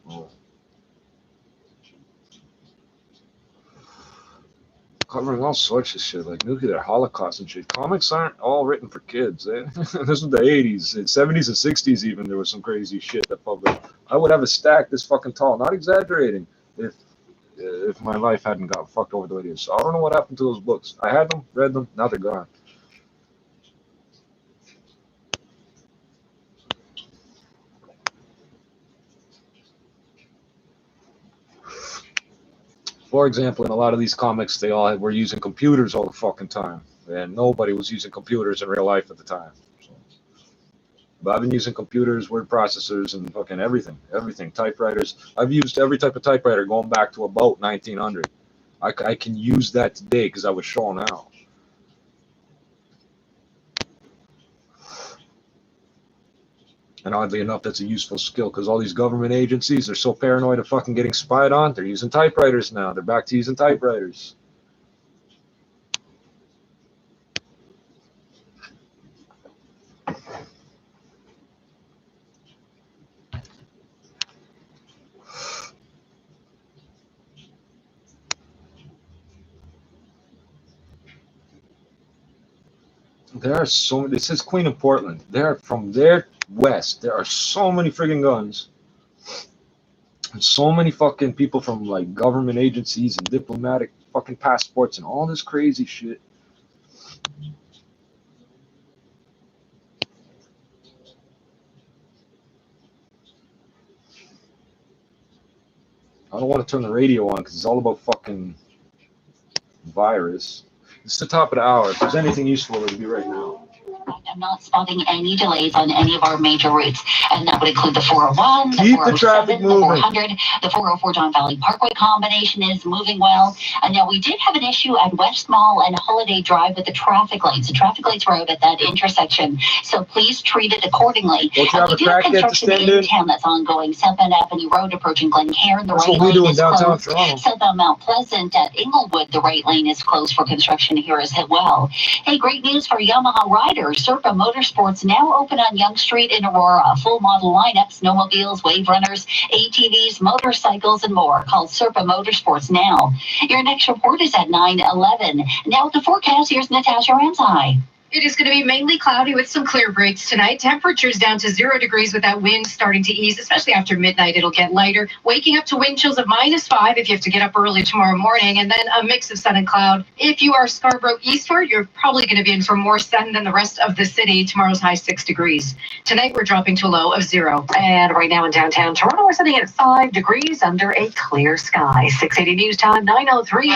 Oh. Covering all sorts of shit, like nuclear holocaust and shit. Comics aren't all written for kids. Eh? This was the 80s, 70s and 60s even. There was some crazy shit that published. I would have a stack this fucking tall, not exaggerating, if my life hadn't got fucked over the way it is. So I don't know what happened to those books. I had them, read them, now they're gone. For example, in a lot of these comics, they all were using computers all the fucking time, and nobody was using computers in real life at the time. So, but I've been using computers, word processors, and fucking everything, typewriters. I've used every type of typewriter going back to about 1900. I can use that today because I was shown how. And oddly enough, that's a useful skill because all these government agencies are so paranoid of fucking getting spied on. They're using typewriters now. They're back to using typewriters. There are so many. This is Queen of Portland. They're from their west. There are so many friggin' guns. And so many fucking people from like government agencies and diplomatic fucking passports and all this crazy shit. I don't want to turn the radio on because it's all about fucking virus. It's the top of the hour. If there's anything useful, it'll be right now. I'm not spotting any delays on any of our major routes, and that would include the 401, the Keep 407, the traffic the moving. 400, the 404 Don Valley Parkway combination is moving well. And now we did have an issue at West Mall and Holiday Drive with the traffic lights. The traffic lights were out at that intersection, so please treat it accordingly. Don't you have We a do have crack yet to construction stand in in? town that's ongoing. Southbound Avenue Road approaching Glencairn, the That's right what we lane do in is downtown closed. Toronto. Southbound Mount Pleasant at Inglewood, the right lane is closed for construction here as well. Hey, great news for Yamaha riders. Serpa Motorsports now open on Yonge Street in Aurora. Full model lineup, snowmobiles, wave runners, ATVs, motorcycles, and more. Call Serpa Motorsports now. Your next report is at 9:11. Now the forecast, here's Natasha Ramsay. It is going to be mainly cloudy with some clear breaks tonight. Temperatures down to 0 degrees with that wind starting to ease, especially after midnight. It'll get lighter, waking up to wind chills of -5 if you have to get up early tomorrow morning, and then a mix of sun and cloud. If you are Scarborough eastward, you're probably going to be in for more sun than the rest of the city. Tomorrow's high 6 degrees. Tonight, we're dropping to a low of 0. And right now in downtown Toronto, we're sitting at 5 degrees under a clear sky. 680 News Time, 9:03.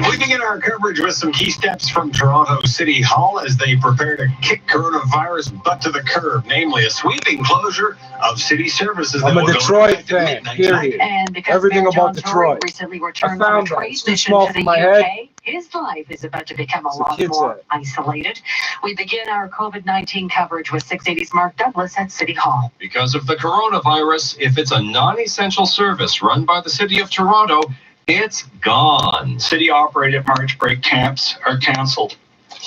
We begin our coverage with some key steps from Toronto City Hall as they prepare to kick coronavirus butt to the curb, namely a sweeping closure of city services. I'm that a will go Detroit into effect at fan, midnight period. tonight. And because Everything Mayor about John Tory Detroit. recently I returned found from a that. trade It's too mission small to for the my UK, head. his life is about to become a It's a lot kid's more head. isolated. We begin our COVID-19 coverage with 680's Mark Douglas at City Hall. Because of the coronavirus, if it's a non-essential service run by the City of Toronto, it's gone. City-operated March break camps are canceled.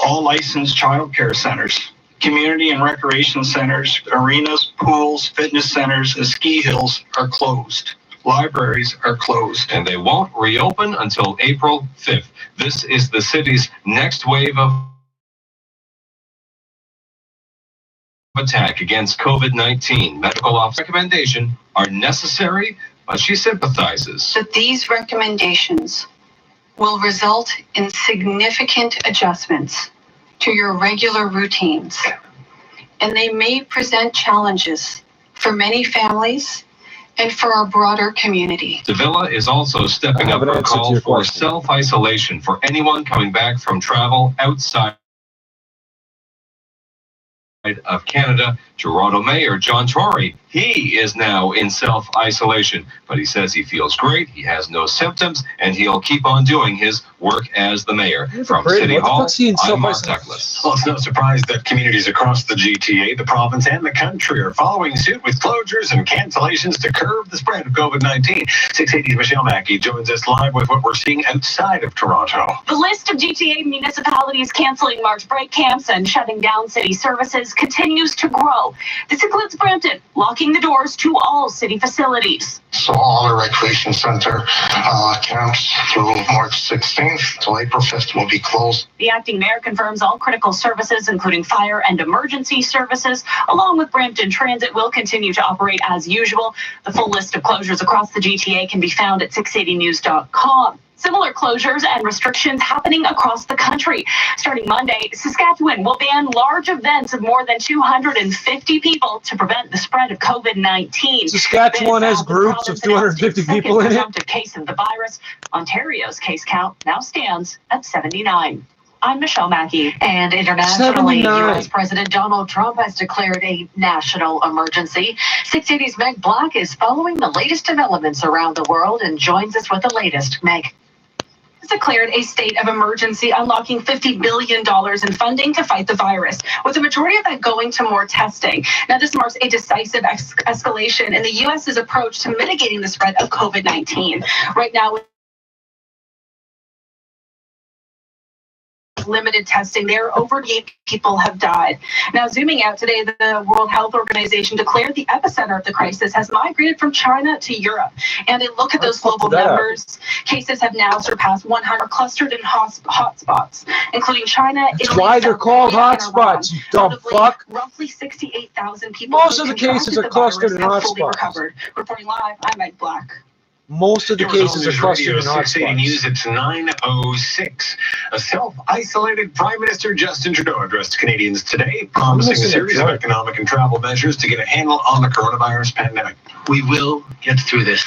All licensed childcare centers, community and recreation centers, arenas, pools, fitness centers, and ski hills are closed. Libraries are closed. And they won't reopen until April 5th. This is the city's next wave of attack against COVID-19. Medical office recommendation are necessary, but she sympathizes. That these recommendations will result in significant adjustments to your regular routines, and they may present challenges for many families and for our broader community. Davila is also stepping up her call for self-isolation for anyone coming back from travel outside of Canada. Toronto Mayor John Tory He is now in self-isolation, but he says he feels great, he has no symptoms, and he'll keep on doing his work as the mayor. From City Hall, I'm Mark Douglas. Well, it's no surprise that communities across the GTA, the province, and the country are following suit with closures and cancellations to curb the spread of COVID-19. 680's Michelle Mackey joins us live with what we're seeing outside of Toronto. The list of GTA municipalities canceling March break camps and shutting down city services continues to grow. This includes Brampton, locking the doors to all city facilities. So all our recreation center camps through March 16th till April 5th will be closed. The acting mayor confirms all critical services, including fire and emergency services, along with Brampton Transit, will continue to operate as usual. The full list of closures across the GTA can be found at 680news.com. Similar closures and restrictions happening across the country. Starting Monday, Saskatchewan will ban large events of more than 250 people to prevent the spread of COVID-19. Saskatchewan has groups of 250 people in it. Case of the virus. Ontario's case count now stands at 79. I'm Michelle Mackey. And internationally, 79. U.S. President Donald Trump has declared a national emergency. 680's Meg Black is following the latest developments around the world and joins us with the latest. Meg. Declared a state of emergency, unlocking $50 billion in funding to fight the virus, with the majority of that going to more testing. Now, this marks a decisive escalation in the U.S.'s approach to mitigating the spread of COVID-19. Right now, limited testing there, over 8 people have died. Now, zooming out today, the World Health Organization declared the epicenter of the crisis has migrated from China to Europe. And a look at those global numbers, cases have now surpassed 100, clustered in hotspots, including China, That's Italy, why they're South called Korea, and hotspots, you dumb Iran. fuck. Roughly 68,000 people Most who of the contracted cases are the clustered virus in have fully hotspots. recovered. Reporting live, I'm Meg Black. Most of the cases are clustered in 680 hotspots. News, it's 9:06. A self-isolated Prime Minister Justin Trudeau addressed Canadians today, promising a series of economic and travel measures to get a handle on the coronavirus pandemic. We will get through this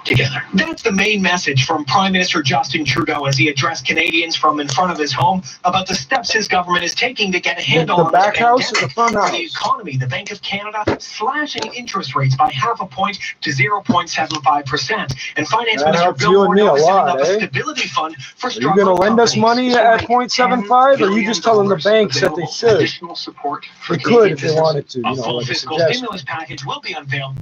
together. That's the main message from Prime Minister Justin Trudeau as he addressed Canadians from in front of his home about the steps his government is taking to get a handle The on back this house or pandemic. the front For house? the economy, the Bank of Canada slashing interest rates by 0.5 point to 0.75%. And Finance That Minister helps Bill you and me Morneau a is setting lot, up a eh? stability fund for Are you going to lend us money at 0.75, or are you just telling the banks that they should? Additional support for They could if Canadian they wanted to, businesses. you A know, full like a fiscal suggestion. stimulus package will be unveiled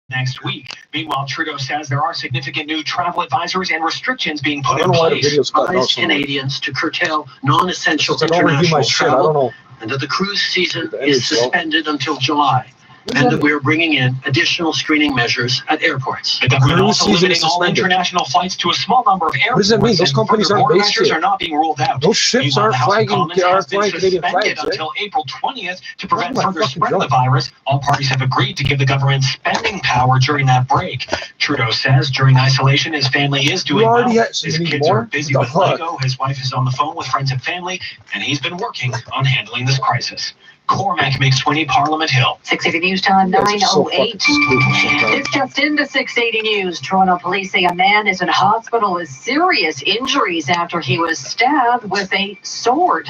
next week. Meanwhile, Trudeau says there are significant new travel advisories and restrictions being I put don't in know why the place. video's cut out Advise so much. Canadians to curtail non-essential Since I don't review my international shit, I don't travel, know. and that the cruise season The is edit, so. suspended until July. And that we're bringing in additional screening measures at airports. The government Cruise also season limiting is all suspended. international flights to a small number of airports. What does that mean? Those and companies further aren't border based measures here. are not being ruled out. Those ships Meanwhile, aren't the House of flying Commons has been Canadian suspended flags, eh? until April 20th to prevent my further fucking spread of the joke. virus. All parties have agreed to give the government spending power during that break. Trudeau says during isolation, his family is doing well. already had- so His you need kids more? are busy The with fuck? Lego. His wife is on the phone with friends and family, and he's been working on handling this crisis. Cormac McSweeney, Parliament Hill. 680 News Time, You guys are so 9:08. fucking stupid sometimes. It's just into 680 News. Toronto police say a man is in hospital with serious injuries after he was stabbed with a sword.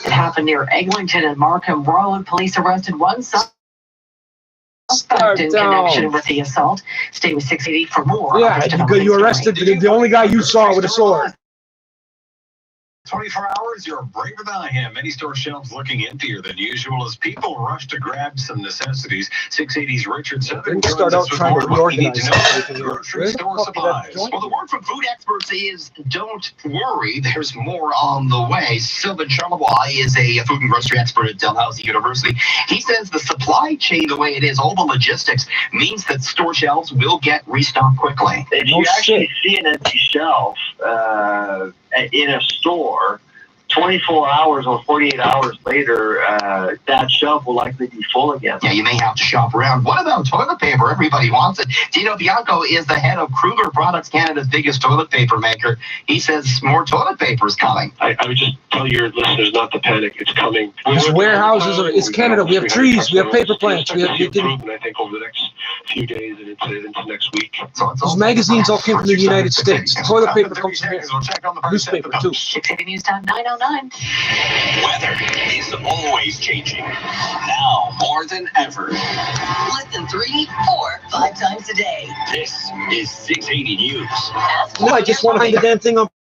It happened near Eglinton and Markham Road. Police arrested one suspect in connection with the assault. Stay with 680 for more. on Yeah, this you development arrested story. the only guy you saw with a sword. 24 hours, you're braver than I am. Many store shelves looking emptier than usual as people rush to grab some necessities. 680's Richard Southern Didn't start out joins us with trying more to of what you need to reorganize know. everything. Grocery Where the store fuck did that supplies. joint Well, the word from food experts is don't worry, there's more on the way. Sylvain Charlebois is a food and grocery expert at Dalhousie University. He says the supply chain, the way it is, all the logistics, means that store shelves will get restocked quickly. If you actually see an empty shelf in a store, 24 hours or 48 hours later, that shelf will likely be full again. Yeah, you may have to shop around. What about toilet paper? Everybody wants it. Dino Bianco is the head of Kruger Products, Canada's biggest toilet paper maker. He says more toilet paper is coming. I would just tell your listeners not to panic. It's coming. There's warehouses. It's Canada. We have trees. We have paper plants. We have. You can, I think over the next few days and into next week. those magazines all came from the United States. Toilet paper comes from here. Newspaper too. 680 News Time, 9:09. 609. Weather is always changing. Now more than ever. Listen 3, 4, 5 times a day. This is 680 News. No, I just want to hang the damn thing up.